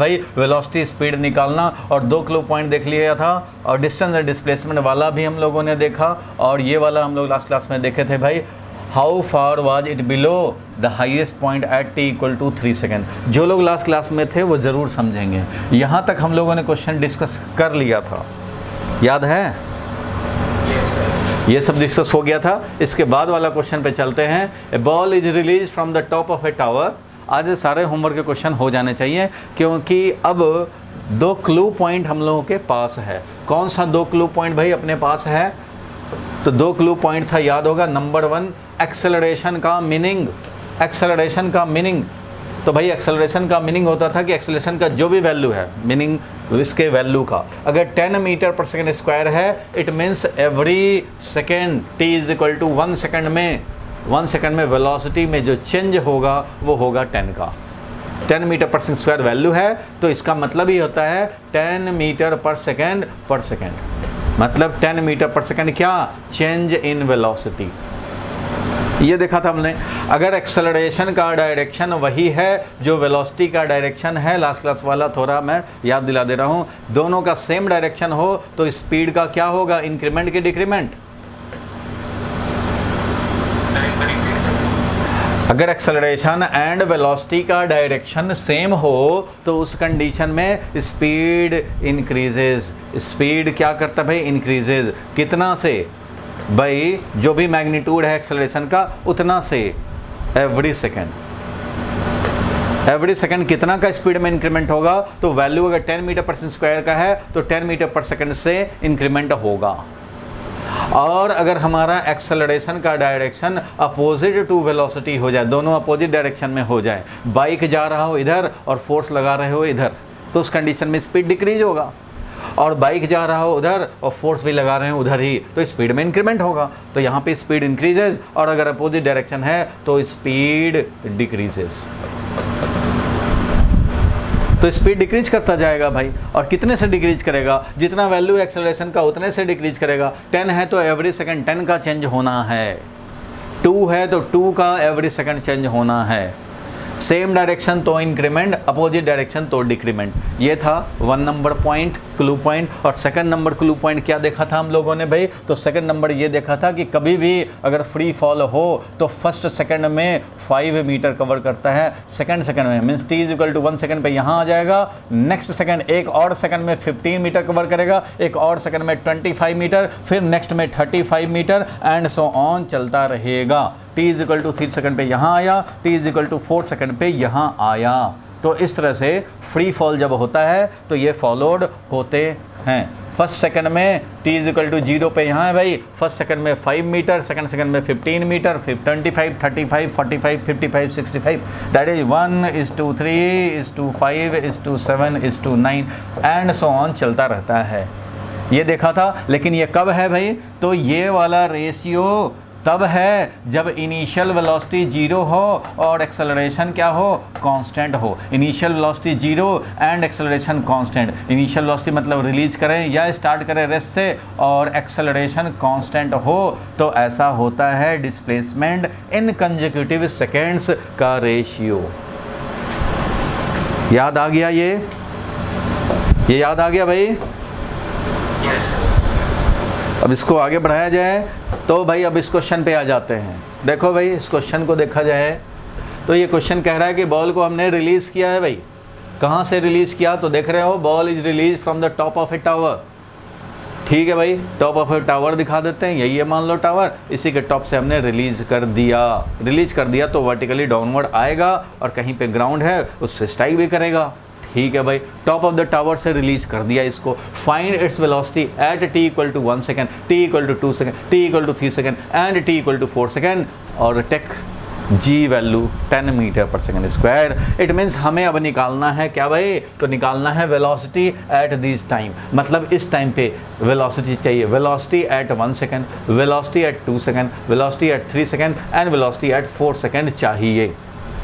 भाई velocity speed निकालना, और 2 क्लू पॉइंट देख लिया था, और डिस्टेंस एंड डिस्प्लेसमेंट वाला भी हम लोगों ने देखा, और ये वाला हम लोग लास्ट क्लास में देखे थे भाई, how far was it below the highest point at t equal to 3 second. जो लोग लास्ट क्लास में थे वो ज़रूर समझेंगे। यहाँ तक हम लोगों ने क्वेश्चन डिस्कस कर लिया था, याद है? ये सब डिस्कस हो गया था। इसके बाद वाला क्वेश्चन पे चलते हैं। A ball is release from the top of a tower. आज सारे होमवर्क के क्वेश्चन हो जाने चाहिए, क्योंकि अब 2 क्लू पॉइंट हम लोगों के पास है। कौन सा 2 क्लू पॉइंट भाई अपने पास है? तो 2 क्लू पॉइंट था, याद होगा। नंबर 1 एक्सेलरेशन का मीनिंग। एक्सेलरेशन का मीनिंग, तो भाई एक्सेलरेशन का मीनिंग होता था कि एक्सेलरेशन का जो भी वैल्यू है, मीनिंग इसके वैल्यू का, अगर 10 मीटर पर सेकेंड स्क्वायर है, it means every second t is equal to 1 second में 1 सेकेंड में वेलोसिटी में जो चेंज होगा वो होगा 10 का। 10 मीटर पर सेकेंड स्क्वायर वैल्यू है, तो इसका मतलब ही होता है 10 मीटर पर सेकेंड, मतलब 10 मीटर पर सेकेंड क्या? Change in velocity. ये देखा था हमने। अगर एक्सेलरेशन का डायरेक्शन वही है जो वेलोसिटी का डायरेक्शन है, लास्ट क्लास वाला थोड़ा मैं याद दिला दे रहा हूँ, दोनों का सेम डायरेक्शन हो तो स्पीड का क्या होगा? इंक्रीमेंट की डिक्रीमेंट? अगर एक्सेलरेशन एंड वेलोसिटी का डायरेक्शन सेम हो तो उस कंडीशन में स्पीड इंक्रीजेज। स्पीड क्या करता है भाई? इंक्रीजेज। कितना से भाई? जो भी मैग्नीट्यूड है एक्सेलरेशन का उतना से, एवरी सेकेंड। एवरी सेकेंड कितना का स्पीड में इंक्रीमेंट होगा? तो वैल्यू अगर 10 मीटर पर सेकेंड स्क्वायर का है तो 10 मीटर पर सेकेंड से इंक्रीमेंट होगा। और अगर हमारा एक्सेलरेशन का डायरेक्शन अपोजिट टू वेलोसिटी हो जाए, दोनों अपोजिट डायरेक्शन में हो जाए, बाइक जा रहा हो इधर और फोर्स लगा रहे हो इधर, तो उस कंडीशन में स्पीड डिक्रीज होगा। और बाइक जा रहा हो उधर और फोर्स भी लगा रहे हैं उधर ही, तो स्पीड में इंक्रीमेंट होगा। तो यहाँ पे स्पीड इंक्रीजेज, और अगर अपोजिट डायरेक्शन है तो स्पीड डिक्रीजेज। तो स्पीड डिक्रीज करता जाएगा भाई। और कितने से डिक्रीज करेगा? जितना वैल्यू एक्सेलरेशन का उतने से डिक्रीज करेगा। 10 है तो एवरी सेकंड 10 का चेंज होना है। 2 है तो 2 का एवरी सेकंड चेंज होना है। सेम डायरेक्शन तो इंक्रीमेंट, अपोजिट डायरेक्शन तो डिक्रीमेंट। ये था 1 नंबर पॉइंट, क्लू पॉइंट। और सेकंड नंबर क्लू पॉइंट क्या देखा था हम लोगों ने भाई? तो सेकंड नंबर ये देखा था कि कभी भी अगर फ्री फॉल हो तो फर्स्ट सेकंड में 5 मीटर कवर करता है, सेकंड सेकंड में means t is equal to 1 second पे यहाँ आ जाएगा। नेक्स्ट सेकंड एक और सेकंड में 15 मीटर कवर करेगा, एक और सेकंड में 25 मीटर, फिर नेक्स्ट में 35 मीटर एंड सो ऑन चलता रहेगा। t is equal to 3 second पे यहाँ आया, t is equal to 4 second पे यहाँ आया। तो इस तरह से फ्री फॉल जब होता है तो ये फॉलोड होते हैं। फर्स्ट सेकंड में t इज इक्वल टू 0 पे यहाँ है भाई, फर्स्ट सेकंड में 5 मीटर, सेकंड सेकंड में 15 मीटर, फिर 25, 35, 45, 55, 65, that is 1:3:5:7:9 and so on चलता रहता है। ये देखा था। लेकिन ये कब है भाई? तो ये वाला रेशियो तब है जब इनिशियल वेलोसिटी 0 हो और एक्सेलरेशन क्या हो? कांस्टेंट हो। Initial velocity 0 and acceleration constant. Initial velocity मतलब रिलीज करें या स्टार्ट करें रेस्ट से, और एक्सेलरेशन कांस्टेंट हो तो ऐसा होता है डिस्प्लेसमेंट इन कंसेक्यूटिव सेकेंड्स का रेशियो। याद आ गया? ये याद आ गया भाई? अब इसको आगे बढ़ाया जाए तो भाई अब इस क्वेश्चन पे आ जाते हैं। देखो भाई, इस क्वेश्चन को देखा जाए तो ये क्वेश्चन कह रहा है कि बॉल को हमने रिलीज़ किया है भाई। कहाँ से रिलीज़ किया? तो देख रहे हो, ball is release from the top of a tower. ठीक है भाई, टॉप ऑफ ए टावर दिखा देते हैं, यही है मान लो टावर, इसी के टॉप से हमने रिलीज़ कर दिया तो वर्टिकली डाउनवर्ड आएगा, और कहीं पे ग्राउंड है उससे स्ट्राइक भी करेगा। ठीक है भाई, टॉप ऑफ द टावर से रिलीज कर दिया इसको। Find its velocity at t equal to 1 second, t equal to 2 second, t equal to 3 second and t equal to 4 second, और टेक g वैल्यू 10 मीटर पर सेकेंड स्क्वायर। इट मीन्स हमें अब निकालना है क्या भाई? तो निकालना है वेलोसिटी एट दिस टाइम, मतलब इस टाइम पे वेलोसिटी चाहिए। Velocity at 1 second, velocity at 2 second, velocity at 3 second and velocity at 4 second चाहिए।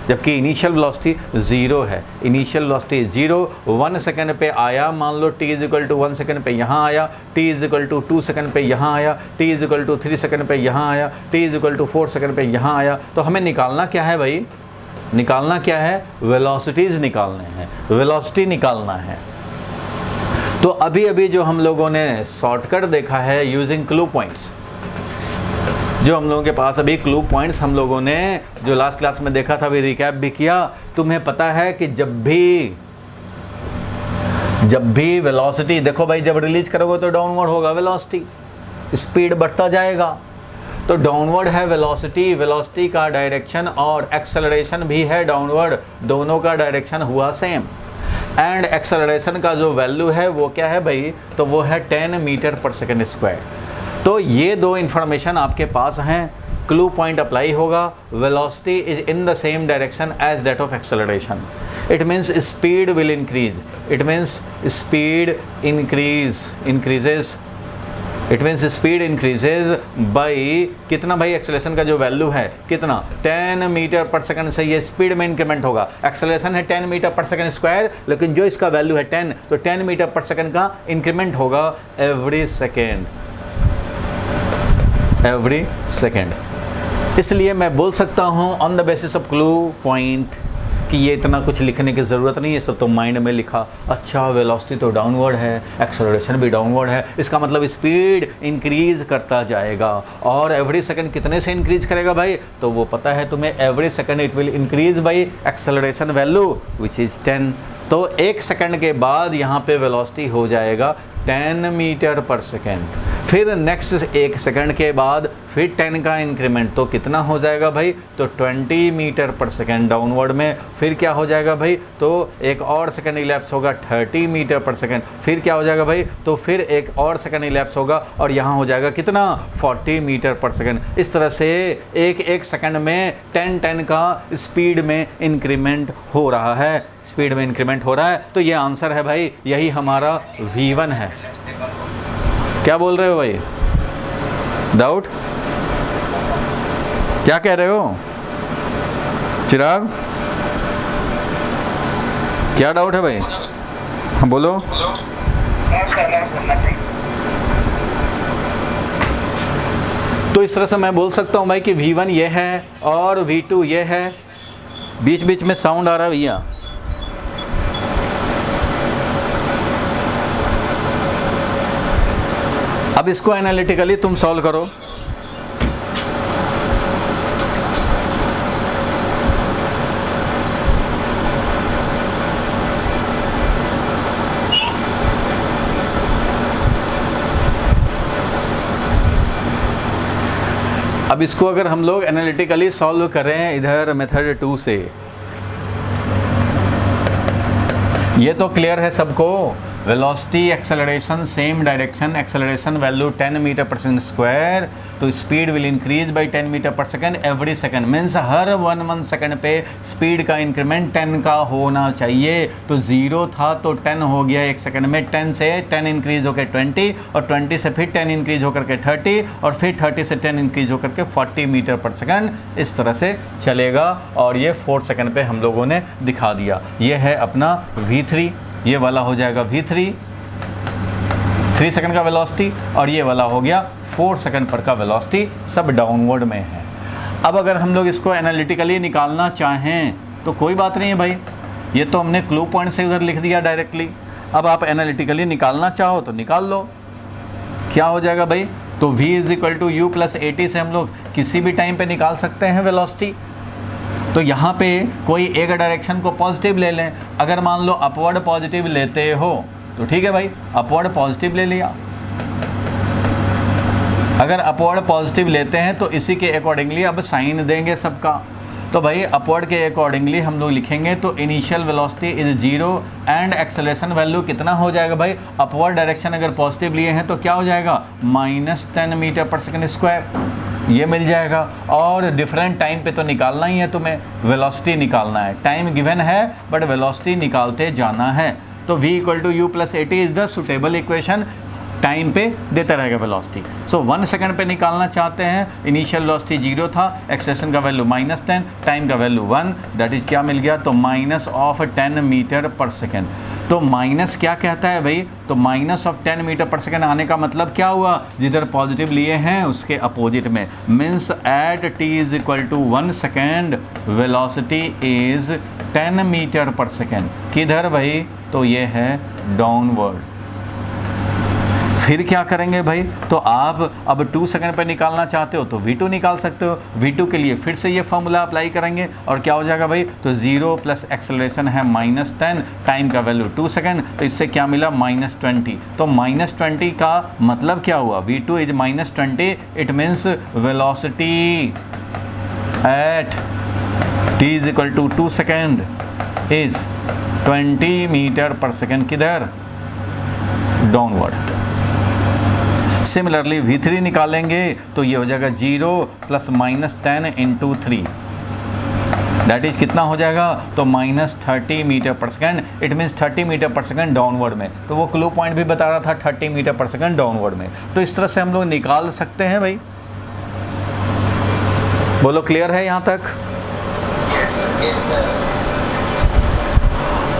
जबकि इनिशियल वेलोसिटी 0 है। इनिशियल वेलोसिटी 0, 1 सेकंड पे आया, मान लो t is equal to 1 second पे यहाँ आया, t is equal to 2 second पे यहाँ आया, t is equal to 3 second पे यहाँ आया, t is equal to 4 second पे यहाँ आया। तो हमें निकालना क्या है भाई? निकालना क्या है, वेलोसिटीज़ निकालने हैं, वेलोसिटी निकालना है। तो अभी अभी जो हम लोगों ने शॉर्टकट देखा है यूजिंग क्लू पॉइंट्स, जो हम लोगों के पास अभी क्लू पॉइंट्स हम लोगों ने जो लास्ट क्लास में देखा था, अभी रिकैप भी किया। तुम्हें पता है कि जब भी वेलोसिटी, देखो भाई, जब रिलीज करोगे तो डाउनवर्ड होगा वेलोसिटी, स्पीड बढ़ता जाएगा। तो डाउनवर्ड है वेलोसिटी, वेलोसिटी का डायरेक्शन और एक्सेलरेशन भी है डाउनवर्ड, दोनों का डायरेक्शन हुआ सेम। एंड एक्सेलरेशन का जो वैल्यू है वो क्या है भाई, तो वो है 10 मीटर पर सेकेंड स्क्वायर। तो ये दो इन्फॉर्मेशन आपके पास हैं, क्लू पॉइंट अप्लाई होगा, velocity is in the same direction as that of acceleration, it means speed will increase, it means speed increases by कितना भाई, एक्सेलरेशन का जो वैल्यू है कितना, 10 मीटर पर सेकंड से ये स्पीड में इंक्रीमेंट होगा। एक्सेलरेशन है 10 मीटर पर सेकंड स्क्वायर, लेकिन जो इसका वैल्यू है 10, तो 10 मीटर पर सेकंड का इंक्रीमेंट होगा एवरी सेकेंड। इसलिए मैं बोल सकता हूँ on the basis of clue point कि ये इतना कुछ लिखने की ज़रूरत नहीं है, सब तो माइंड में लिखा। अच्छा, वेलोसिटी तो डाउनवर्ड है, एक्सेलरेशन भी डाउनवर्ड है, इसका मतलब स्पीड इंक्रीज़ करता जाएगा। और एवरी सेकंड कितने से इंक्रीज करेगा भाई, तो वो पता है तुम्हें, every second it will increase by acceleration value which is 10। तो 1 सेकंड के बाद यहाँ पे वेलोसिटी हो जाएगा 10 मीटर पर सेकेंड। फिर नेक्स्ट 1 सेकंड के बाद फिर 10 का इंक्रीमेंट, तो कितना हो जाएगा भाई, तो 20 मीटर पर सेकेंड डाउनवर्ड में। फिर क्या हो जाएगा भाई, तो एक और सेकंड इलैप्स होगा 30 मीटर पर सेकेंड। फिर क्या हो जाएगा भाई, तो फिर एक और सेकंड इलैप्स होगा और यहाँ हो जाएगा कितना, 40 मीटर पर सेकेंड। इस तरह से एक सेकंड में 10 का स्पीड में इंक्रीमेंट हो रहा है, स्पीड में इंक्रीमेंट हो रहा है। तो ये आंसर है भाई, यही हमारा V1 है। क्या बोल रहे हो भाई, डाउट क्या कह रहे हो चिराग, क्या डाउट है भाई, हाँ बोलो। तो इस तरह से मैं बोल सकता हूँ भाई कि V1 ये है और V2 ये है। बीच बीच में साउंड आ रहा है भैया, अब इसको एनालिटिकली तुम सॉल्व करो। अब इसको अगर हम लोग एनालिटिकली सॉल्व करें इधर मेथड 2 से, ये तो क्लियर है सबको, velocity acceleration same direction, acceleration value 10 metre पर सेकेंड स्क्वायर, तो speed will increase by 10 metre पर सेकेंड एवरी सेकेंड, मीन्स हर 1 सेकेंड पे स्पीड का इंक्रीमेंट 10 का होना चाहिए। तो 0 था तो 10 हो गया 1 सेकेंड में, 10 से 10 इंक्रीज होकर 20 और 20 से फिर 10 इंक्रीज होकर के 30 और फिर 30 से 10 इंक्रीज होकर के 40 मीटर पर सेकेंड, इस तरह से चलेगा। और ये 4 सेकेंड पे हम लोगों ने दिखा दिया। ये है अपना V3, ये वाला हो जाएगा V3 3 सेकंड का वेलोसिटी, और ये वाला हो गया 4 सेकंड पर का वेलोसिटी, सब डाउनवर्ड में है। अब अगर हम लोग इसको एनालिटिकली निकालना चाहें तो कोई बात नहीं है भाई, ये तो हमने क्लू पॉइंट से उधर लिख दिया डायरेक्टली। अब आप एनालिटिकली निकालना चाहो तो निकाल लो। क्या हो जाएगा भाई, तो V = U + AT से हम लोग किसी भी टाइम पे निकाल सकते हैं वेलोसिटी। तो यहाँ पे कोई एक डायरेक्शन को पॉजिटिव ले लें, अगर मान लो अपवर्ड पॉजिटिव लेते हो तो ठीक है भाई, अपवर्ड पॉजिटिव ले लिया। अगर अपवर्ड पॉजिटिव लेते हैं तो इसी के अकॉर्डिंगली अब साइन देंगे सबका। तो भाई अपवर्ड के अकॉर्डिंगली हम लोग लिखेंगे, तो initial velocity is 0 and acceleration value कितना हो जाएगा भाई, अपवर्ड डायरेक्शन अगर पॉजिटिव लिए हैं तो क्या हो जाएगा, -10 मीटर पर सेकेंड स्क्वायर, ये मिल जाएगा। और डिफरेंट टाइम पे तो निकालना ही है तुम्हें, वेलोसिटी निकालना है, टाइम गिवन है बट वेलोसिटी निकालते जाना है। तो V = U + AT is the suitable equation, time पे देता रहेगा वेलोसिटी। सो 1 सेकंड पे निकालना चाहते हैं, इनिशियल वेलोसिटी 0 था, एक्सेलरेशन का वैल्यू -10, टाइम का वैल्यू 1, दैट इज क्या मिल गया, तो -10 मीटर पर सेकेंड। तो माइनस क्या कहता है भाई, तो माइनस ऑफ 10 मीटर पर सेकेंड आने का मतलब क्या हुआ, जिधर पॉजिटिव लिए हैं उसके अपोजिट में, means at t is equal to 1 second velocity is 10 metre पर सेकेंड। किधर भाई, तो ये है डाउनवर्ड। फिर क्या करेंगे भाई, तो आप अब 2 सेकंड पे निकालना चाहते हो तो v2 निकाल सकते हो। v2 के लिए फिर से ये फॉर्मूला अप्लाई करेंगे और क्या हो जाएगा भाई, तो 0 प्लस एक्सेलरेशन है -10, टाइम का वैल्यू 2 सेकंड, तो इससे क्या मिला -20। तो -20 का मतलब क्या हुआ, v2 is -20, it means velocity at t is equal to 2 second is 20 metre पर सेकेंड, किधर, डाउनवर्ड। सिमिलरली v3 निकालेंगे तो ये हो जाएगा 0 प्लस -10 इंटू 3, दैट इज कितना हो जाएगा, तो -30 मीटर पर सेकेंड, इट मीन्स 30 मीटर पर सेकेंड डाउनवर्ड में। तो वो क्लू पॉइंट भी बता रहा था 30 मीटर पर सेकेंड डाउनवर्ड में। तो इस तरह से हम लोग निकाल सकते हैं भाई। बोलो क्लियर है यहाँ तक?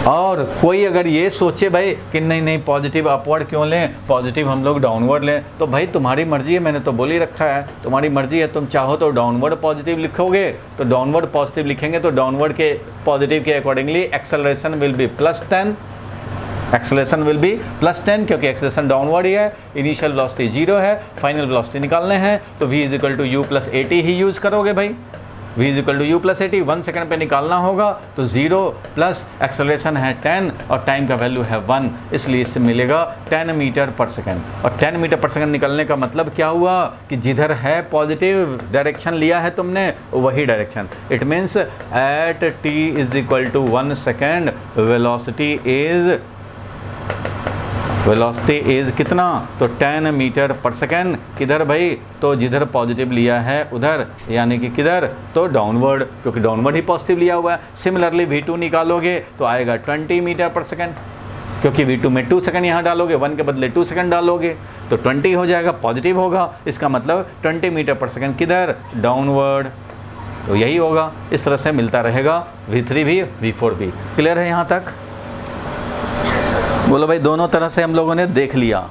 और कोई अगर ये सोचे भाई कि नहीं नहीं पॉजिटिव अपवर्ड क्यों लें, पॉजिटिव हम लोग डाउनवर्ड लें, तो भाई तुम्हारी मर्जी है, मैंने तो बोल ही रखा है, तुम्हारी मर्जी है। तुम चाहो तो डाउनवर्ड पॉजिटिव लिखोगे तो डाउनवर्ड पॉजिटिव लिखेंगे, तो डाउनवर्ड के पॉजिटिव के accordingly acceleration will be +10, acceleration will be +10 क्योंकि एक्सेलरेशन डाउनवर्ड ही है, इनिशियल वेलोसिटी 0 है, फाइनल वेलोसिटी निकालने हैं तो v is equal to u plus 80 ही यूज़ करोगे भाई। v is equal to u plus 80, 1 second पे निकालना होगा तो 0 प्लस एक्सेलरेशन है 10 और टाइम का वैल्यू है 1, इसलिए इससे मिलेगा 10 मीटर पर सेकंड। और 10 मीटर पर सेकंड निकलने का मतलब क्या हुआ कि जिधर है पॉजिटिव डायरेक्शन लिया है तुमने वही direction, it means at t is equal to 1 second velocity is कितना, तो 10 मीटर पर सेकेंड, किधर भाई, तो जिधर पॉजिटिव लिया है उधर, यानी कि किधर, तो डाउनवर्ड, क्योंकि डाउनवर्ड ही पॉजिटिव लिया हुआ है। सिमिलरली v2 निकालोगे तो आएगा 20 मीटर पर सेकेंड, क्योंकि v2 में 2 सेकंड यहाँ डालोगे, 1 के बदले 2 सेकंड डालोगे तो 20 हो जाएगा, पॉजिटिव होगा, इसका मतलब 20 मीटर पर सेकेंड किधर, डाउनवर्ड। तो यही होगा, इस तरह से मिलता रहेगा v3 भी v4 भी। क्लियर है यहाँ तक? बोलो भाई, दोनों तरह से हम लोगों ने देख लिया।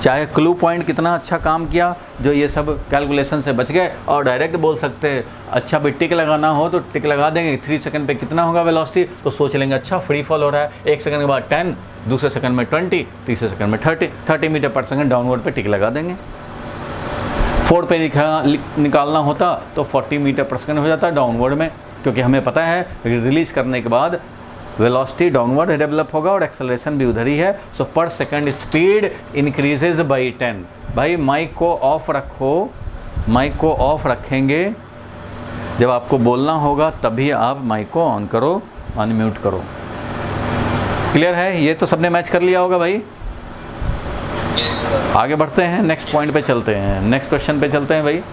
चाहे क्लू पॉइंट कितना अच्छा काम किया, जो ये सब कैलकुलेशन से बच गए, और डायरेक्ट बोल सकते हैं अच्छा भाई टिक लगाना हो तो टिक लगा देंगे, 3 सेकंड पे कितना होगा वेलोसिटी, तो सोच लेंगे अच्छा फ्री फॉल हो रहा है, 1 सेकंड के बाद 10, दूसरे सेकंड में 20, तीसरे सेकंड में 30 मीटर पर सेकंड डाउनवर्ड पे टिक लगा देंगे। 4 पे निकालना होता तो 40 मीटर पर सेकंड हो जाता डाउनवर्ड में, क्योंकि हमें पता है रिलीज करने के बाद वेलोसिटी डाउनवर्ड डेवलप होगा और एक्सेलरेशन भी उधर ही है। सो पर सेकंड स्पीड इंक्रीजेज बाई 10। भाई माइक को ऑफ रखो, माइक को ऑफ रखेंगे, जब आपको बोलना होगा तभी आप माइक को ऑन करो, अनम्यूट करो। क्लियर है? ये तो सबने मैच कर लिया होगा भाई। आगे बढ़ते हैं, नेक्स्ट पॉइंट पे चलते हैं, नेक्स्ट क्वेश्चन पे चलते हैं भाई।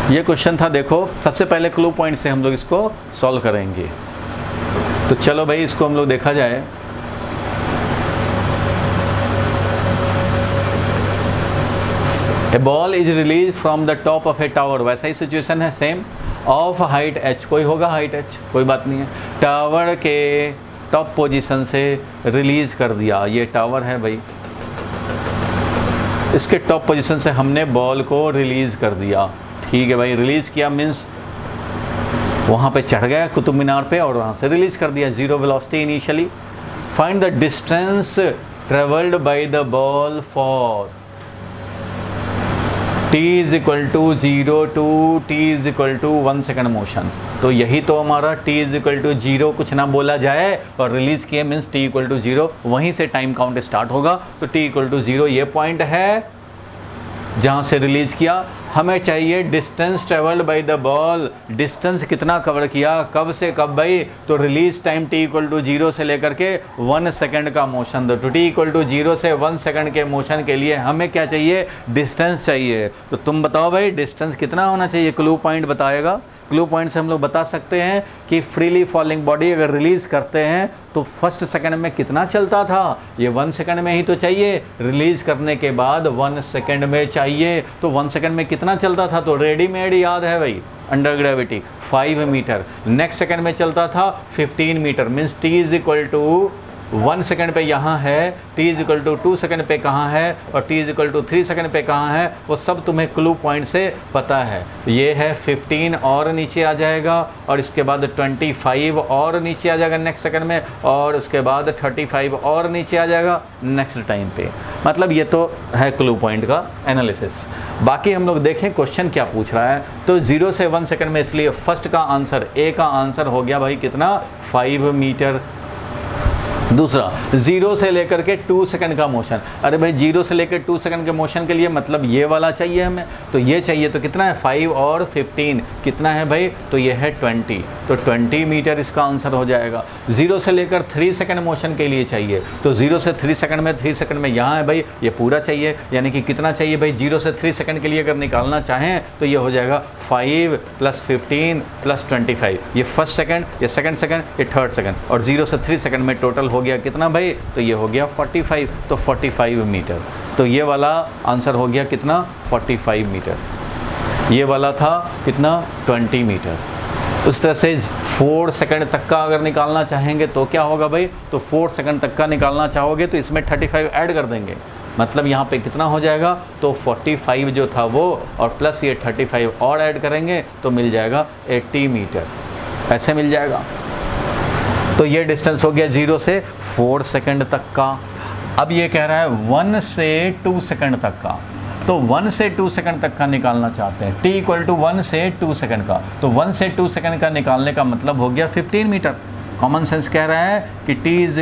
ये क्वेश्चन था, देखो सबसे पहले क्लू पॉइंट से हम लोग इसको सॉल्व करेंगे। तो चलो भाई इसको हम लोग देखा जाए। A ball is release from the top of a tower, वैसा ही सिचुएशन है सेम, ऑफ हाइट h, कोई होगा हाइट h, कोई बात नहीं है, टावर के टॉप पोजीशन से रिलीज कर दिया। ये टावर है भाई, इसके टॉप पोजीशन से हमने बॉल को रिलीज कर दिया। ठीक है भाई, रिलीज़ किया मीन्स वहाँ पे चढ़ गया कुतुब मीनार पे और वहाँ से रिलीज़ कर दिया, 0 velocity initially. Find the distance travelled by the ball for t is equal to 0 to t is equal to 1 second motion. तो यही तो हमारा t इज इक्वल टू 0 कुछ ना बोला जाए और रिलीज़ किए मीन्स t इक्वल टू 0, वहीं से टाइम काउंट स्टार्ट होगा। तो t इक्वल टू 0 ये पॉइंट है जहाँ से रिलीज़ किया। हमें चाहिए distance travelled by the ball, distance कितना कवर किया, कब से कब भाई, तो release time t equal to 0 से लेकर के 1 सेकंड का मोशन। तो t इक्वल टू 0 से 1 सेकंड के मोशन के लिए हमें क्या चाहिए, डिस्टेंस चाहिए। तो तुम बताओ भाई डिस्टेंस कितना होना चाहिए, क्लू पॉइंट बताएगा। क्लू पॉइंट से हम लोग बता सकते हैं कि फ्रीली फॉलिंग बॉडी अगर रिलीज़ करते हैं तो फर्स्ट सेकंड में कितना चलता था, ये 1 सेकंड में ही तो चाहिए, रिलीज़ करने के बाद 1 सेकंड में चाहिए। तो 1 सेकंड में कितना चलता था, तो रेडीमेड याद है भाई, under gravity 5 meter. Next second में चलता था 15 meter, means t is equal to 1 second पे यहाँ है, t is equal to 2 second पे कहाँ है और t is equal to 3 second पे कहाँ है, वो सब तुम्हें क्लू पॉइंट से पता है। ये है 15 और नीचे आ जाएगा और इसके बाद 25 और नीचे आ जाएगा नेक्स्ट सेकंड में, और उसके बाद 35 और नीचे आ जाएगा नेक्स्ट टाइम पे। मतलब ये तो है क्लू पॉइंट का एनालिसिस। बाकी हम लोग देखें क्वेश्चन क्या पूछ रहा है। तो 0 से 1 सेकंड में, इसलिए फर्स्ट का आंसर ए का आंसर हो गया भाई कितना, 5 मीटर। दूसरा 0 से लेकर के 2 सेकंड का मोशन, अरे भाई 0 से लेकर 2 सेकंड के मोशन के लिए मतलब ये वाला चाहिए हमें, तो ये चाहिए, तो कितना है 5 और 15 कितना है भाई, तो ये है 20, तो 20 मीटर इसका आंसर हो जाएगा। 0 से लेकर 3 सेकंड मोशन के लिए चाहिए, तो 0 से 3 सेकंड में, 3 सेकंड में यहाँ है भाई, ये पूरा चाहिए, यानी कि कितना चाहिए भाई, 0 से 3 सेकंड के लिए अगर निकालना चाहें तो ये हो जाएगा 5 + 15 + 25, ये फर्स्ट सेकंड, ये सेकंड सेकंड, ये थर्ड सेकंड, और 0 से 3 सेकंड में टोटल हो गया कितना भाई, तो ये हो गया 45, तो 45 मीटर। तो ये वाला आंसर हो गया कितना, 45 मीटर। ये वाला था कितना, 20 मीटर। उस तरह से 4 सेकंड तक का अगर निकालना चाहेंगे तो क्या होगा भाई, तो 4 सेकंड तक का निकालना चाहोगे तो इसमें 35 ऐड कर देंगे, मतलब यहाँ पे कितना हो जाएगा, तो 45 जो था वो और प्लस ये 35 और ऐड करेंगे तो मिल जाएगा 80 मीटर, ऐसे मिल जाएगा। तो ये डिस्टेंस हो गया 0 से 4 सेकंड तक का। अब ये कह रहा है 1 से 2 सेकंड तक का, तो 1 से 2 सेकंड तक का निकालना चाहते हैं, t = 1 से 2 सेकंड का, तो 1 से 2 सेकंड का निकालने का मतलब हो गया 15 मीटर। कॉमन सेंस कह रहा है कि t =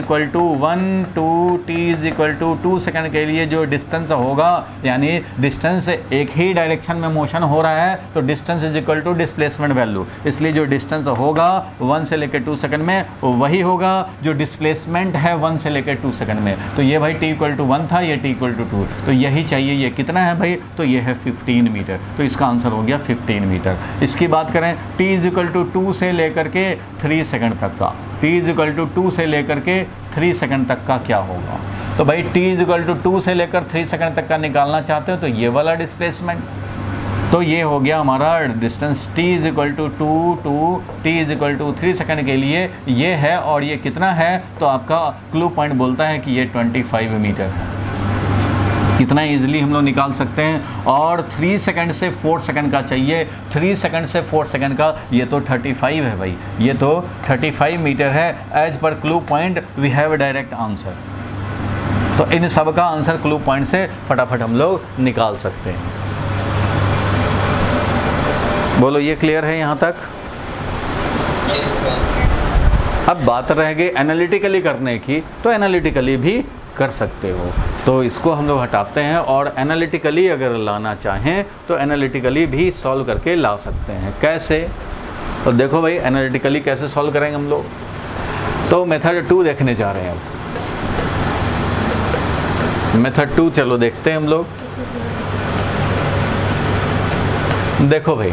1 to t = 2 सेकंड के लिए जो डिस्टेंस होगा, यानी डिस्टेंस एक ही डायरेक्शन में मोशन हो रहा है, तो डिस्टेंस = डिस्प्लेसमेंट वैल्यू, इसलिए जो डिस्टेंस होगा 1 से लेकर 2 सेकंड में वही होगा जो डिस्प्लेसमेंट है 1 से लेकर 2 सेकंड में। तो ये भाई t = 1 था, ये t = 2, तो यही चाहिए। ये कितना है भाई, तो ये है 15 मीटर, तो इसका आंसर हो गया 15 मीटर। इसकी बात करें t = 2 से लेकर के 3 सेकंड तक का, t = 2 से लेकर के 3 सेकंड तक का क्या होगा, तो भाई t = 2 से लेकर 3 सेकंड तक का निकालना चाहते हो तो ये वाला डिस्प्लेसमेंट, तो ये हो गया हमारा distance t = 2 to t = 3 second के लिए ये है, और ये कितना है, तो आपका क्लू पॉइंट बोलता है कि ये 25 मीटर है। कितना इजीली हम लोग निकाल सकते हैं। और 3 सेकंड से 4 सेकंड का चाहिए, 3 सेकंड से 4 सेकंड का, ये तो 35 है भाई, ये तो 35 मीटर है। As per clue point we have direct answer. तो इन सब का आंसर क्लू पॉइंट से फटाफट हम लोग निकाल सकते हैं। बोलो ये क्लियर है यहाँ तक? अब बात रह गई एनालिटिकली करने की, तो एनालिटिकली भी कर सकते हो, तो इसको हम लोग हटाते हैं और एनालिटिकली अगर लाना चाहें तो एनालिटिकली भी सॉल्व करके ला सकते हैं। कैसे? तो देखो भाई एनालिटिकली कैसे सॉल्व करेंगे हम लोग, तो मेथड 2 देखने जा रहे हैं। अब मेथड 2 चलो देखते हैं हम लोग। देखो भाई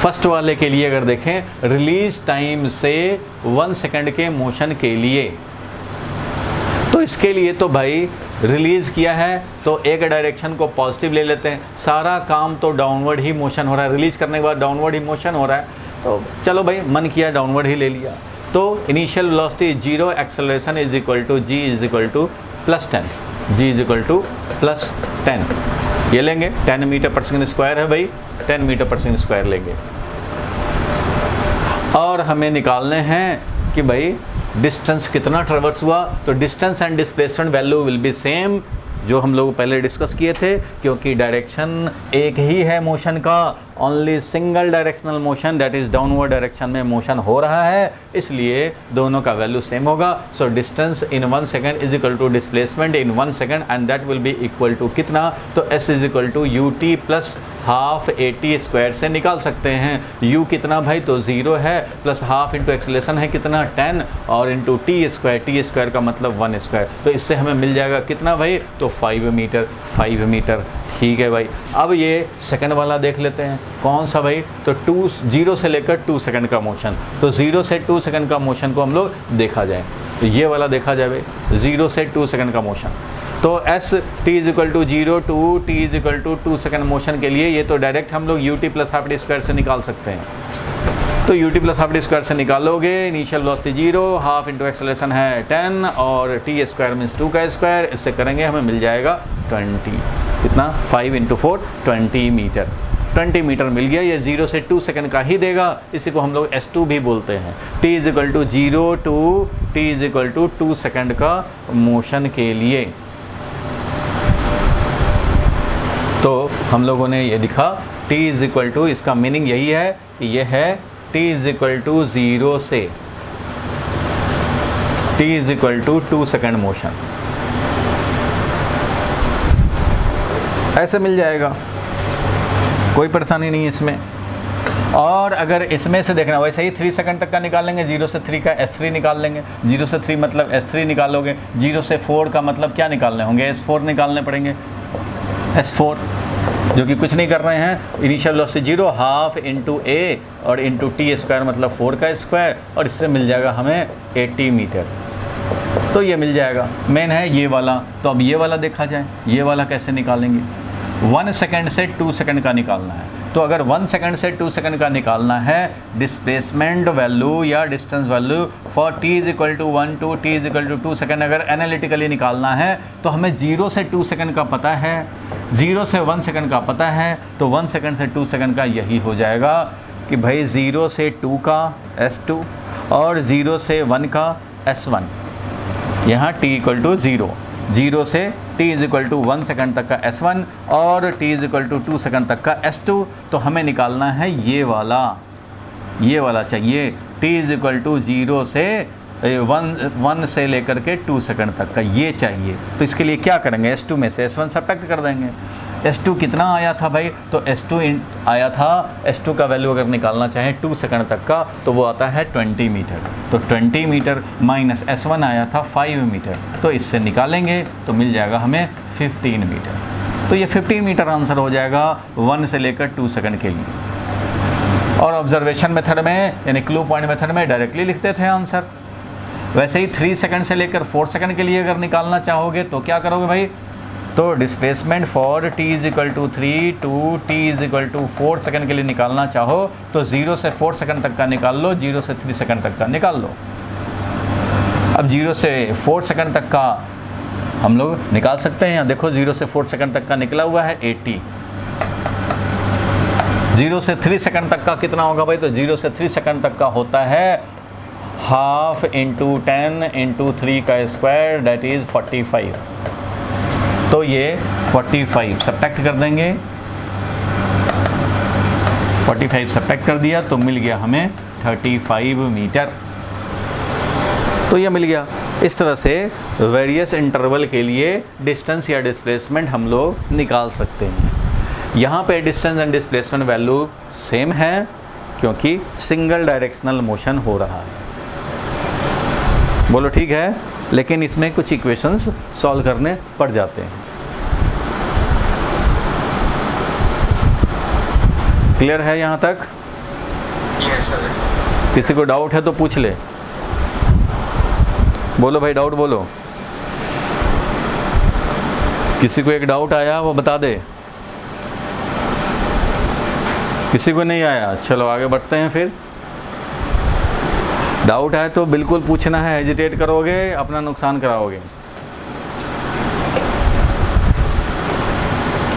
फर्स्ट वाले के लिए अगर देखें, रिलीज टाइम से 1 सेकंड के मोशन के लिए, तो इसके लिए तो भाई रिलीज़ किया है तो एक डायरेक्शन को पॉजिटिव ले लेते हैं, सारा काम तो डाउनवर्ड ही मोशन हो रहा है, रिलीज़ करने के बाद डाउनवर्ड ही मोशन हो रहा है, तो चलो भाई मन किया डाउनवर्ड ही ले लिया। तो initial velocity 0, acceleration g = +10, g = +10 ये लेंगे, 10 मीटर/सेकंड² है भाई, 10 मीटर/सेकंड² लेंगे। और हमें निकालने हैं कि भाई डिस्टेंस कितना ट्रेवर्स हुआ, तो distance and displacement value will be same, जो हम लोग पहले डिस्कस किए थे, क्योंकि डायरेक्शन एक ही है मोशन का, only single directional motion, that is downward direction में मोशन हो रहा है, इसलिए दोनों का वैल्यू सेम होगा। So distance in 1 second is equal to displacement in 1 second, and that will be equal to कितना, तो s = ut + ½ at² से निकाल सकते हैं। u कितना भाई, तो 0 है, प्लस हाफ इंटू एक्सेलरेशन है कितना 10, और इंटू t² का मतलब 1², तो इससे हमें मिल जाएगा कितना भाई, तो 5 मीटर। 5 मीटर ठीक है भाई। अब ये सेकंड वाला देख लेते हैं, कौन सा भाई, तो 0 से लेकर 2 सेकंड का मोशन, तो 0 से 2 सेकंड का मोशन को हम लोग देखा जाए, तो ये वाला देखा जाए भाई, 0 से 2 सेकंड का मोशन। तो S T is equal to 0 to T is equal to 2 second motion के लिए ये तो डायरेक्ट हम लोग U T plus half T square से निकाल सकते हैं। तो U T plus half T square से निकालोगे, initial velocity 0, half into acceleration है 10 और टी स्क्वायर मीन्स 2 का स्क्वायर, इससे करेंगे हमें मिल जाएगा 20। कितना 5 इंटू 4 20 मीटर। 20 मीटर मिल गया। ये 0 से 2 सेकंड का ही देगा, इसी को हम लोग S2 भी बोलते हैं। t is equal to 0 to t is equal to 2 second का मोशन के लिए। तो हम लोगों ने ये लिखा t इज इक्वल टू, इसका मीनिंग यही है कि ये है t इज इक्वल टू 0 से t is equal to 2 second motion, ऐसे मिल जाएगा, कोई परेशानी नहीं है इसमें। और अगर इसमें से देखना वैसे ही 3 सेकंड तक का निकालेंगे, 0 से 3 का S3 निकाल लेंगे, 0 से 3 मतलब S3 निकालोगे, 0 से 4 का मतलब क्या निकालने होंगे, S4 निकालने पड़ेंगे, S4 जो कि कुछ नहीं कर रहे हैं। इनिशियल वेलोसिटी 0, हाफ इंटू ए और इंटू टी स्क्वायर मतलब 4 का स्क्वायर, और इससे मिल जाएगा हमें 80 मीटर। तो ये मिल जाएगा। मेन है ये वाला। तो अब ये वाला देखा जाए, ये वाला कैसे निकालेंगे। 1 सेकंड से 2 सेकंड का निकालना है। तो अगर 1 सेकंड से 2 सेकंड का निकालना है डिस्प्लेसमेंट वैल्यू या distance value for t is equal to 1 to t is equal to 2 second, अगर एनालिटिकली निकालना है तो हमें 0 से 2 सेकंड का पता है, 0 से 1 सेकंड का पता है, तो 1 सेकंड से 2 सेकंड का यही हो जाएगा कि भाई 0 से 2 का S2 और 0 से 1 का S1। यहाँ t इक्वल टू 0, 0 से t is equal to 1 second तक का S1 और t is equal to 2 second तक का S2। तो हमें निकालना है ये वाला चाहिए, t इज इक्वल टू 0 से 1 से लेकर के 2 सेकंड तक का ये चाहिए। तो इसके लिए क्या करेंगे, S2 में से S1 सब्ट्रैक्ट कर देंगे। S2 कितना आया था भाई, तो S2 आया था, S2 का वैल्यू अगर निकालना चाहें 2 सेकंड तक का तो वो आता है 20 मीटर। तो 20 मीटर माइनस S1 आया था 5 मीटर, तो इससे निकालेंगे तो मिल जाएगा हमें 15 मीटर। तो ये 15 मीटर आंसर हो जाएगा 1 से लेकर 2 सेकंड के लिए। और ऑब्जर्वेशन मेथड में यानी क्लू पॉइंट मेथड में डायरेक्टली लिखते थे आंसर। वैसे ही 3 सेकंड से लेकर 4 सेकंड के लिए अगर निकालना चाहोगे तो क्या करोगे भाई, तो displacement for t is equal to 3 to t is equal to 4 second के लिए निकालना चाहो तो 0 से 4 सेकंड तक का निकाल लो, 0 से 3 सेकंड तक का निकाल लो। अब 0 से 4 सेकंड तक का हम लोग निकाल सकते हैं। देखो 0 से 4 सेकंड तक का निकला हुआ है 80। 0 से 3 सेकंड तक का कितना होगा भाई, तो 0 से 3 सेकंड तक का होता है हाफ इंटू 10 इंटू 3 का स्क्वायर दैट इज़ 45। तो ये 45 सब्ट्रैक्ट कर देंगे, 45 सब्ट्रैक्ट कर दिया तो मिल गया हमें 35 मीटर। तो ये मिल गया। इस तरह से वेरियस इंटरवल के लिए डिस्टेंस या डिस्प्लेसमेंट हम लोग निकाल सकते हैं। यहाँ पे distance and displacement value same है क्योंकि सिंगल डायरेक्शनल मोशन हो रहा है। बोलो ठीक है, लेकिन इसमें कुछ इक्वेशंस सॉल्व करने पड़ जाते हैं। क्लियर है यहाँ तक? Yes sir. किसी को डाउट है तो पूछ ले। बोलो भाई, डाउट बोलो। किसी को एक डाउट आया वो बता दे। किसी को नहीं आया, चलो आगे बढ़ते हैं फिर। डाउट है तो बिल्कुल पूछना है, हेजिटेट करोगे अपना नुकसान कराओगे।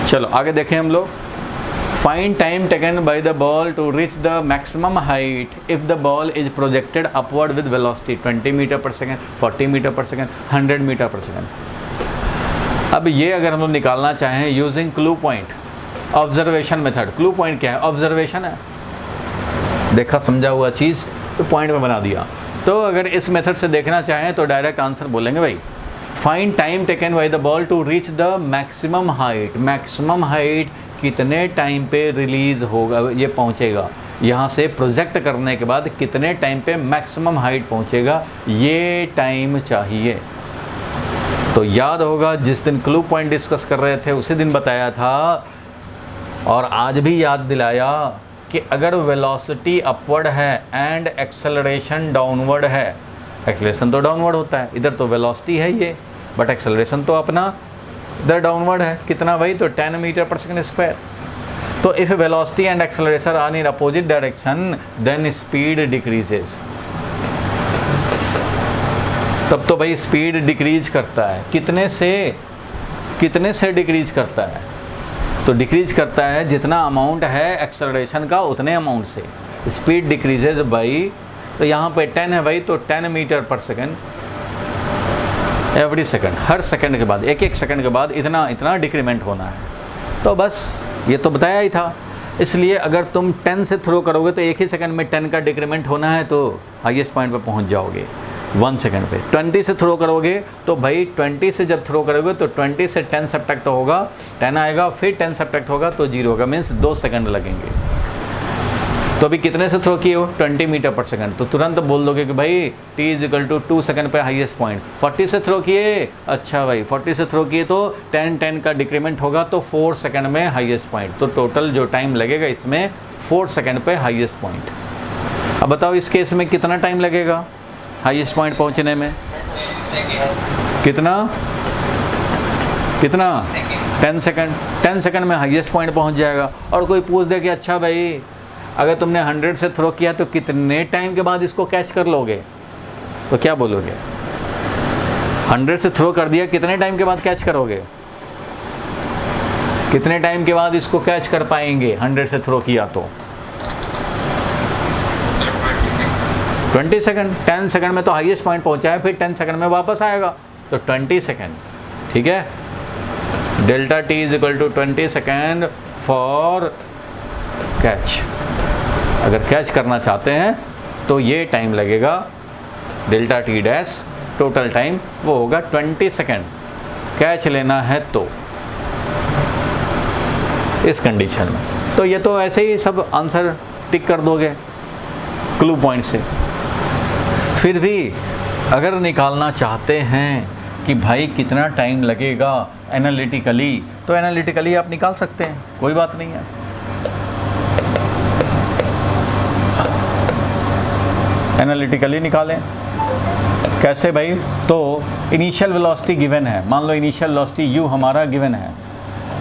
चलो आगे देखें हम लोग। Find time taken by the ball to reach the maximum height if the ball is projected upward with velocity 20 metre पर सेकेंड, 40 मीटर पर सेकेंड, 100 मीटर पर सेकेंड। अब ये अगर हम लोग निकालना चाहें using clue point observation method. Clue point क्या है, ऑब्जर्वेशन है, देखा समझा हुआ चीज़ तो पॉइंट में बना दिया। तो अगर इस मेथड से देखना चाहें तो डायरेक्ट आंसर बोलेंगे भाई find time taken by the ball to reach the maximum height. Maximum height कितने टाइम पे रिलीज़ होगा, ये पहुंचेगा, यहाँ से प्रोजेक्ट करने के बाद कितने टाइम पे मैक्सिमम हाइट पहुंचेगा, ये टाइम चाहिए। तो याद होगा जिस दिन क्लू पॉइंट डिस्कस कर रहे थे उसी दिन बताया था और आज भी याद दिलाया कि अगर वेलोसिटी अपवर्ड है एंड एक्सेलरेशन डाउनवर्ड है, एक्सेलरेशन तो डाउनवर्ड होता है, इधर तो वेलोसिटी है ये, बट एक्सेलरेशन तो अपना इधर डाउनवर्ड है कितना भाई, तो 10 मीटर पर सेकेंड स्क्वायर। तो if velocity and acceleration are in opposite direction then speed decreases. तब तो भाई स्पीड डिक्रीज करता है, कितने से डिक्रीज करता है, तो डिक्रीज करता है जितना अमाउंट है एक्सेलरेशन का उतने अमाउंट से स्पीड डिक्रीजेज बाई, तो यहाँ पे 10 है भाई, तो 10 मीटर पर सेकेंड एवरी सेकेंड, हर सेकेंड के बाद, एक सेकेंड के बाद इतना डिक्रीमेंट होना है। तो बस ये तो बताया ही था। इसलिए अगर तुम 10 से थ्रो करोगे तो एक ही सेकंड में 10 का डिक्रीमेंट होना है, तो हाईएस्ट पॉइंट पे पहुंच जाओगे 1 सेकंड पे। 20 से थ्रो करोगे तो भाई 20 से जब थ्रो करोगे तो 20 से 10 सब्ट्रैक्ट होगा, 10 आएगा, फिर 10 सब्ट्रैक्ट होगा तो 0 होगा, मीन्स 2 सेकंड लगेंगे। तो अभी कितने से थ्रो किए हो, 20 मीटर पर सेकंड, तो तुरंत बोल दोगे कि भाई t = 2 सेकंड पे हाईएस्ट पॉइंट। 40 से थ्रो किए, अच्छा भाई 40 से थ्रो किए तो 10 का डिक्रीमेंट होगा, तो 4 सेकंड में हाईएस्ट पॉइंट। तो टोटल जो टाइम लगेगा इसमें 4 सेकंड पे हाईएस्ट पॉइंट। अब बताओ इस केस में कितना टाइम लगेगा हाईएस्ट पॉइंट पहुंचने में, कितना 10 सेकंड। 10 सेकंड में हाईएस्ट पॉइंट पहुंच जाएगा। और कोई पूछ दे कि अच्छा भाई अगर तुमने 100 से थ्रो किया तो कितने टाइम के बाद इसको कैच कर लोगे, तो क्या बोलोगे, 100 से थ्रो कर दिया, कितने टाइम के बाद कैच करोगे, कितने टाइम के बाद इसको कैच कर पाएंगे 100 से थ्रो किया तो 20 सेकंड। 10 सेकंड में तो हाईएस्ट पॉइंट पहुंचा है, फिर 10 सेकंड में वापस आएगा, तो 20 सेकंड। ठीक है, delta t = 20 second for catch. अगर कैच करना चाहते हैं तो ये टाइम लगेगा, delta t dash total time वो होगा 20 सेकंड, कैच लेना है तो इस कंडीशन में। तो ये तो ऐसे ही सब आंसर टिक कर दोगे क्लू पॉइंट से। फिर भी अगर निकालना चाहते हैं कि भाई कितना टाइम लगेगा एनालिटिकली, तो एनालिटिकली आप निकाल सकते हैं, कोई बात नहीं है। एनालिटिकली निकालें, कैसे भाई, तो इनिशियल वेलोसिटी गिवन है, मान लो इनिशियल वेलोसिटी u हमारा गिवन है।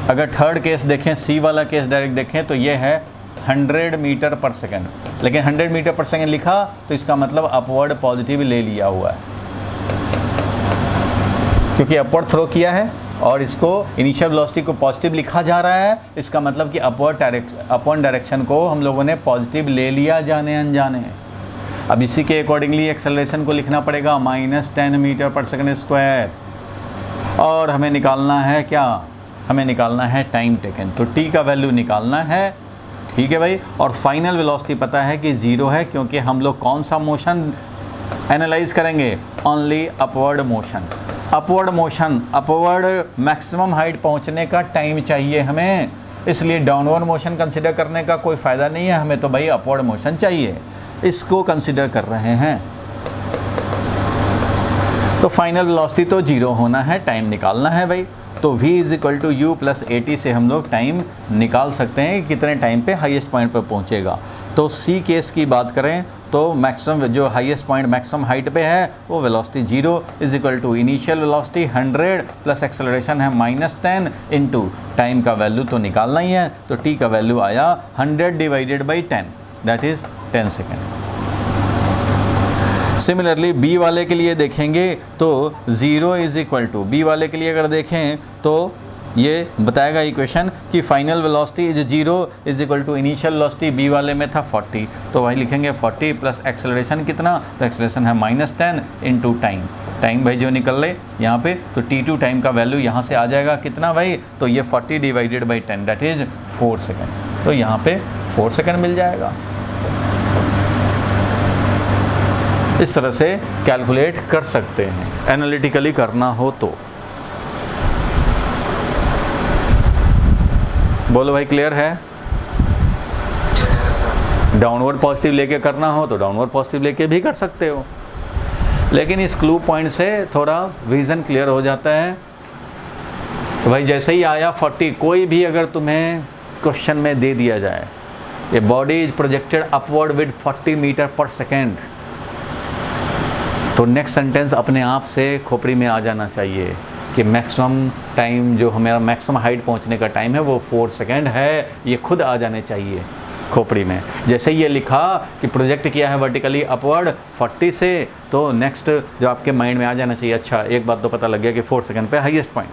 अगर थर्ड केस देखें, सी वाला केस डायरेक्ट देखें तो ये है 100 मीटर पर सेकंड, लेकिन 100 मीटर पर सेकंड लिखा तो इसका मतलब अपवर्ड पॉजिटिव ले लिया हुआ है, क्योंकि अपवर्ड थ्रो किया है और इसको इनिशियल वेलोसिटी को पॉजिटिव लिखा जा रहा है, इसका मतलब कि अपवर्ड डायरेक्शन को हम लोगों ने पॉजिटिव ले लिया जाने अनजाने। अब इसी के अकॉर्डिंगली एक्सेलरेशन को लिखना पड़ेगा -10 मीटर पर सेकंड स्क्वायर, और हमें निकालना है क्या, हमें निकालना है टाइम टेकन, तो t का वैल्यू निकालना है। ठीक है भाई, और फाइनल वेलोसिटी पता है कि 0 है, क्योंकि हम लोग कौन सा मोशन एनालाइज करेंगे, only upward motion. Upward maximum height पहुंचने का टाइम चाहिए हमें, इसलिए डाउनवर्ड मोशन कंसिडर करने का कोई फ़ायदा नहीं है, हमें तो भाई अपवर्ड मोशन चाहिए, इसको कंसिडर कर रहे हैं। तो फाइनल वेलोसिटी तो 0 होना है, टाइम निकालना है भाई। तो v = u + at से हम लोग टाइम निकाल सकते हैं कि कितने टाइम पे हाईएस्ट पॉइंट पर पहुंचेगा। तो सी केस की बात करें तो मैक्सिमम जो हाईएस्ट पॉइंट मैक्सिमम हाइट पे है वो velocity 0 = initial velocity 100 plus acceleration है -10 इंटू टाइम का वैल्यू तो निकालना ही है। तो t का वैल्यू आया 100 / 10, that is 10 second. Similarly B वाले के लिए देखेंगे तो 0 = बी वाले के लिए अगर देखें तो ये बताएगा इक्वेशन कि final velocity is 0 = initial velocity B वाले में था 40, तो वही लिखेंगे 40 प्लस एक्सेलरेशन कितना, तो एक्सेलरेशन है -10 इंटू टाइम भाई जो निकल ले यहाँ पे, तो t2 टाइम का वैल्यू यहाँ से आ जाएगा कितना भाई, तो ये 40 / 10 दैट इज 4 सेकेंड। तो यहाँ पे 4 सेकेंड मिल जाएगा। इस तरह से कैलकुलेट कर सकते हैं एनालिटिकली करना हो तो। बोलो भाई क्लियर है। डाउनवर्ड पॉजिटिव लेके करना हो तो डाउनवर्ड पॉजिटिव लेके भी कर सकते हो, लेकिन इस क्लू पॉइंट से थोड़ा विज़न क्लियर हो जाता है। तो भाई जैसे ही आया 40, कोई भी अगर तुम्हें क्वेश्चन में दे दिया जाए a body is projected upward with 40 meter पर सेकेंड, तो नेक्स्ट सेंटेंस अपने आप से खोपड़ी में आ जाना चाहिए कि मैक्सिमम टाइम जो हमारा मैक्सिमम हाइट पहुंचने का टाइम है वो 4 सेकंड है, ये खुद आ जाने चाहिए खोपड़ी में। जैसे ये लिखा कि प्रोजेक्ट किया है वर्टिकली अपवर्ड 40 से, तो नेक्स्ट जो आपके माइंड में आ जाना चाहिए, अच्छा एक बात तो पता लग गया कि 4 सेकंड पे हाईएस्ट पॉइंट।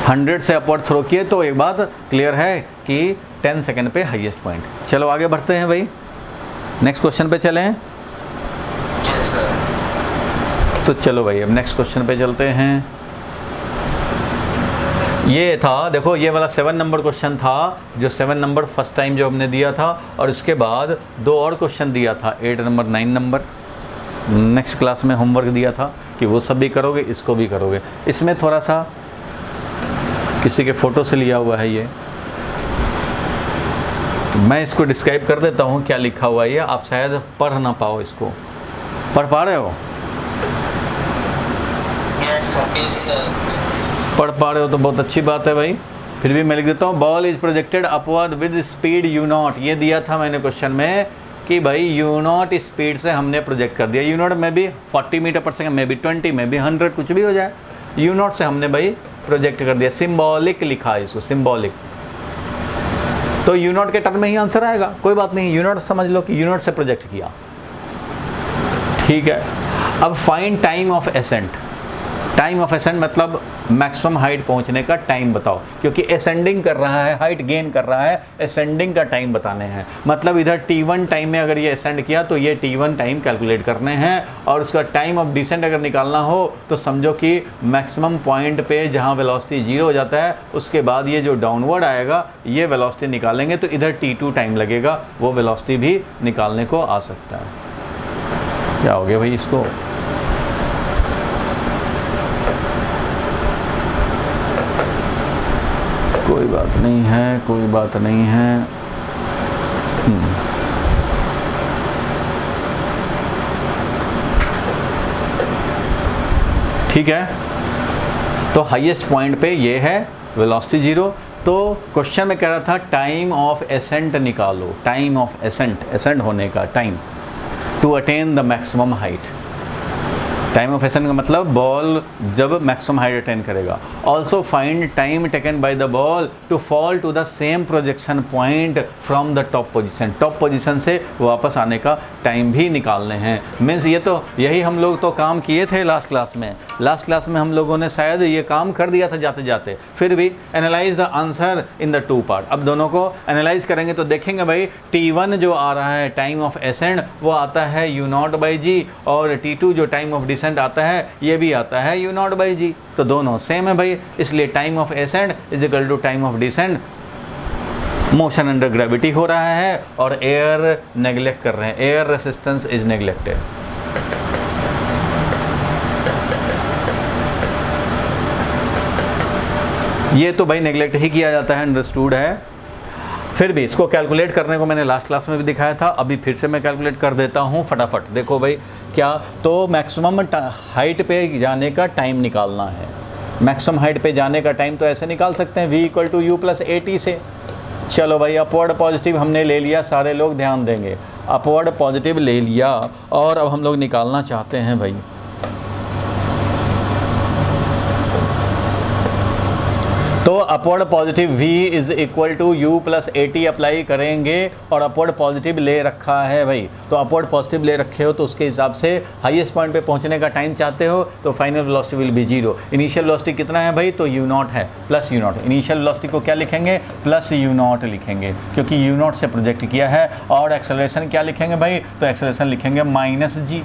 100 से अपवर्ड थ्रो किए तो एक बात क्लियर है कि 10 सेकंड पे हाईएस्ट पॉइंट। चलो आगे बढ़ते हैं भाई, नेक्स्ट क्वेश्चन पे चलें। Yes, sir. तो चलो भाई अब नेक्स्ट क्वेश्चन पे चलते हैं। ये था, देखो ये वाला 7 नंबर क्वेश्चन था, जो 7 नंबर फर्स्ट टाइम जो हमने दिया था, और उसके बाद 2 और क्वेश्चन दिया था 8 नंबर 9 नंबर। नेक्स्ट क्लास में होमवर्क दिया था कि वो सब भी करोगे, इसको भी करोगे। इसमें थोड़ा सा किसी के फ़ोटो से लिया हुआ है ये, तो मैं इसको डिस्क्राइब कर देता हूँ क्या लिखा हुआ है ये, आप शायद पढ़ ना पाओ इसको। पढ़ पा रहे हो? Yes, sir. पढ़ पा रहे हो तो बहुत अच्छी बात है भाई। फिर भी मैं लिख देता हूँ, ball is projected upward with speed you not. ये दिया था मैंने क्वेश्चन में कि भाई यू नॉट स्पीड से हमने प्रोजेक्ट कर दिया। यू नॉट में भी 40 मीटर पर सेकंड, में भी 20, में भी 100, कुछ भी हो जाए, यू नॉट से हमने भाई प्रोजेक्ट कर दिया। सिम्बॉलिक लिखा है इसको, सिम्बॉलिक। तो यू नॉट के टर्म में ही आंसर आएगा, कोई बात नहीं, यू नॉट समझ लो कि यू नॉट से प्रोजेक्ट किया, ठीक है। अब find time of accent. Time of accent मतलब मैक्सिमम हाइट पहुंचने का टाइम बताओ, क्योंकि असेंडिंग कर रहा है, हाइट गेन कर रहा है, असेंडिंग का टाइम बताने हैं। मतलब इधर t1 टाइम में अगर ये असेंड किया तो ये t1 टाइम कैलकुलेट करने हैं, और उसका टाइम ऑफ डिसेंट अगर निकालना हो तो समझो कि मैक्सिमम पॉइंट पे जहाँ वेलोसिटी 0 हो जाता है, उसके बाद ये जो डाउनवर्ड आएगा ये वेलोसिटी निकालेंगे, तो इधर t2 टाइम लगेगा, वो वेलोसिटी भी निकालने को आ सकता है। क्या हो गया भाई इसको? कोई बात नहीं है, कोई बात नहीं है। ठीक है, तो हाईएस्ट पॉइंट पे ये है वेलोसिटी 0। तो क्वेश्चन में कह रहा था टाइम ऑफ एसेंट निकालो, टाइम ऑफ एसेंट, एसेंट होने का time to attain the maximum height. Time of ascent का मतलब बॉल जब मैक्सिमम हाइट अटेन करेगा। Also find time taken by the ball to fall to the same projection point from the top position. Top position से वापस आने का time भी निकालने हैं। मीन्स ये तो यही हम लोग तो काम किए थे लास्ट क्लास में। लास्ट क्लास में हम लोगों ने शायद ये काम कर दिया था जाते जाते। फिर भी analyse the answer in the 2 part. अब दोनों को एनालाइज करेंगे तो देखेंगे भाई t1 जो आ रहा है टाइम ऑफ एसेंट वो आता है u0/g, और t2 जो टाइम ऑफ डिसेंट आता है ये भी आता है u0/g। तो दोनों सेम है भाई, इसलिए time of ascent is equal to time of descent. Motion under gravity हो रहा है और एयर नेग्लेक्ट कर रहे हैं, एयर रेसिस्टेंस इज नेग्लेक्टेड। ये तो भाई नेग्लेक्ट ही किया जाता है, अंडरस्टूड है। फिर भी इसको कैलकुलेट करने को मैंने लास्ट क्लास में भी दिखाया था, अभी फिर से मैं कैलकुलेट कर देता हूँ फटाफट। देखो भाई क्या, तो मैक्सिमम हाइट पे जाने का टाइम निकालना है। मैक्सिमम हाइट पे जाने का टाइम तो ऐसे निकाल सकते हैं v = u + at से। चलो भाई अपवर्ड पॉजिटिव हमने ले लिया, सारे लोग ध्यान देंगे, अपवर्ड पॉजिटिव ले लिया, और अब हम लोग निकालना चाहते हैं भाई तो upward positive v = u + at apply करेंगे, और अपवर्ड पॉजिटिव ले रखा है भाई। तो अपवर्ड पॉजिटिव ले रखे हो तो उसके हिसाब से हाईएस्ट पॉइंट पे पहुंचने का टाइम चाहते हो तो final velocity will be 0। Initial velocity कितना है भाई, तो u0 है, प्लस u0। इनिशियल वेलोसिटी को क्या लिखेंगे, प्लस u0 लिखेंगे, क्योंकि u0 से प्रोजेक्ट किया है। और एक्सेलरेशन क्या लिखेंगे भाई, तो एक्सेलरेशन लिखेंगे -g।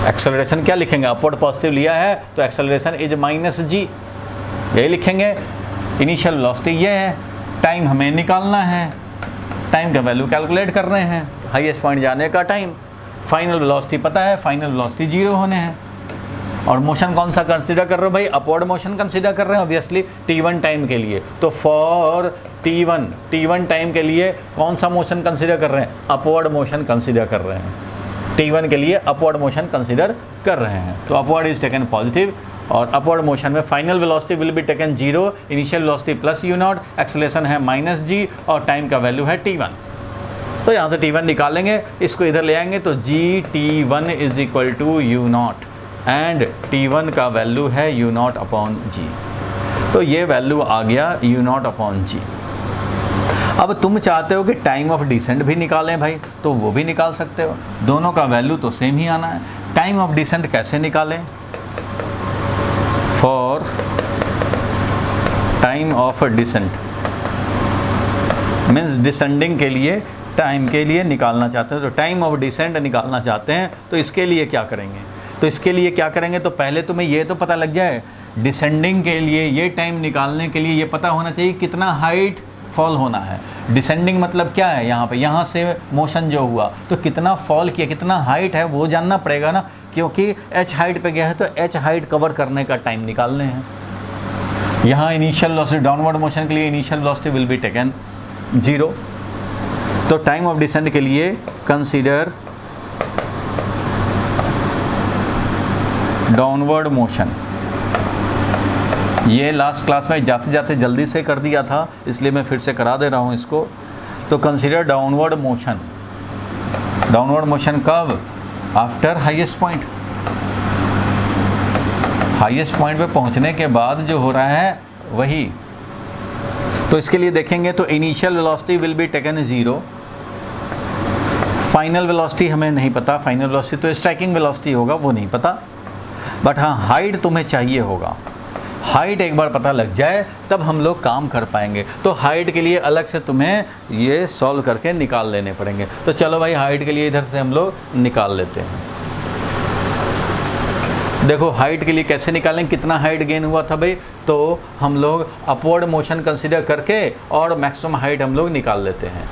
एक्सेलरेशन क्या लिखेंगे, अपवर्ड पॉजिटिव लिया है तो एक्सेलरेशन इज -g, यही लिखेंगे। इनिशियल वेलोसिटी ये है, टाइम हमें निकालना है, टाइम का वैल्यू कैलकुलेट कर रहे हैं, हाईएस्ट पॉइंट जाने का टाइम। फाइनल वेलोसिटी पता है, फाइनल वेलोसिटी 0 होने हैं। और मोशन कौन सा कंसीडर कर रहे हो भाई, अपवर्ड मोशन कंसीडर कर रहे हैं ऑब्वियसली t1 टाइम के लिए। तो फॉर t1 टाइम के लिए कौन सा मोशन कंसीडर कर रहे हैं, अपवर्ड मोशन कंसीडर कर रहे हैं। t1 के लिए अपवर्ड मोशन कंसीडर कर रहे हैं, तो अपवर्ड इज टेकन पॉजिटिव, और अपवर्ड मोशन में final velocity will be taken 0, initial velocity plus u0, acceleration है -g, और टाइम का वैल्यू है t1। तो यहाँ से t1 निकालेंगे, इसको इधर ले आएंगे तो gt1 = u0। एंड t1 का वैल्यू है u0 अपॉन जी। तो ये वैल्यू आ गया u0 अपॉन जी। अब तुम चाहते हो कि टाइम ऑफ डिसेंट भी निकालें भाई, तो वो भी निकाल सकते हो, दोनों का वैल्यू तो सेम ही आना है। टाइम ऑफ डिसेंट कैसे निकालें? For time of descent means descending के लिए, टाइम के लिए निकालना चाहते हैं, तो टाइम ऑफ डिसेंट निकालना चाहते हैं, तो इसके लिए क्या करेंगे? तो इसके लिए क्या करेंगे, तो पहले तुम्हें ये तो पता लग जाए डिसेंडिंग के लिए ये टाइम निकालने के लिए ये पता होना चाहिए कितना हाइट फॉल होना है। डिसेंडिंग मतलब क्या है, यहाँ से मोशन जो हुआ तो कितना फॉल किया, कितना हाइट है वो जानना पड़ेगा ना, क्योंकि h हाइट पे गया है तो h हाइट कवर करने का टाइम निकालने हैं। यहाँ इनिशियल वेलोसिटी डाउनवर्ड मोशन के लिए initial velocity will be taken 0। तो टाइम ऑफ डिसेंट के लिए कंसीडर डाउनवर्ड मोशन। ये लास्ट क्लास में जाते जाते जल्दी से कर दिया था, इसलिए मैं फिर से करा दे रहा हूँ इसको। तो consider downward motion. Downward motion कब? After highest point. Highest point पे पहुँचने के बाद जो हो रहा है वही। तो इसके लिए देखेंगे तो initial velocity will be taken 0। Final velocity हमें नहीं पता, फाइनल वेलोसिटी तो स्ट्राइकिंग वेलोसिटी होगा, वो नहीं पता। बट हाँ, हाइट तुम्हें चाहिए होगा। हाइट एक बार पता लग जाए तब हम लोग काम कर पाएंगे। तो हाइट के लिए अलग से तुम्हें ये सॉल्व करके निकाल लेने पड़ेंगे। तो चलो भाई, हाइट के लिए इधर से हम लोग निकाल लेते हैं। देखो हाइट के लिए कैसे निकालें, कितना हाइट गेन हुआ था भाई, तो हम लोग अपवर्ड मोशन कंसीडर करके और मैक्सिमम हाइट हम लोग निकाल लेते हैं।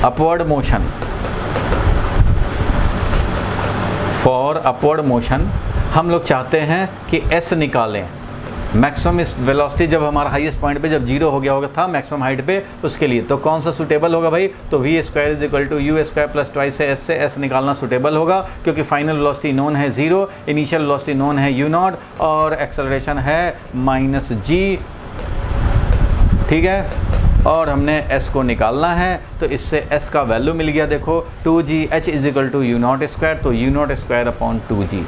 Upward motion, for upward motion हम लोग चाहते हैं कि s निकालें। मैक्सिमम इस वेलोसिटी जब हमारा हाईएस्ट पॉइंट पे जब 0 हो गया होगा था मैक्सिमम हाइट पे, उसके लिए तो कौन सा सूटेबल होगा भाई, तो v² = u² प्लस ट्वाइस से s से s निकालना सूटेबल होगा, क्योंकि फाइनल वेलोसिटी नोन है 0, इनिशियल वेलोसिटी नोन है u0 और एक्सेलरेशन है -g। ठीक है, और हमने s को निकालना है, तो इससे s का वैल्यू मिल गया। देखो 2g h = u0², तो u0² upon 2g।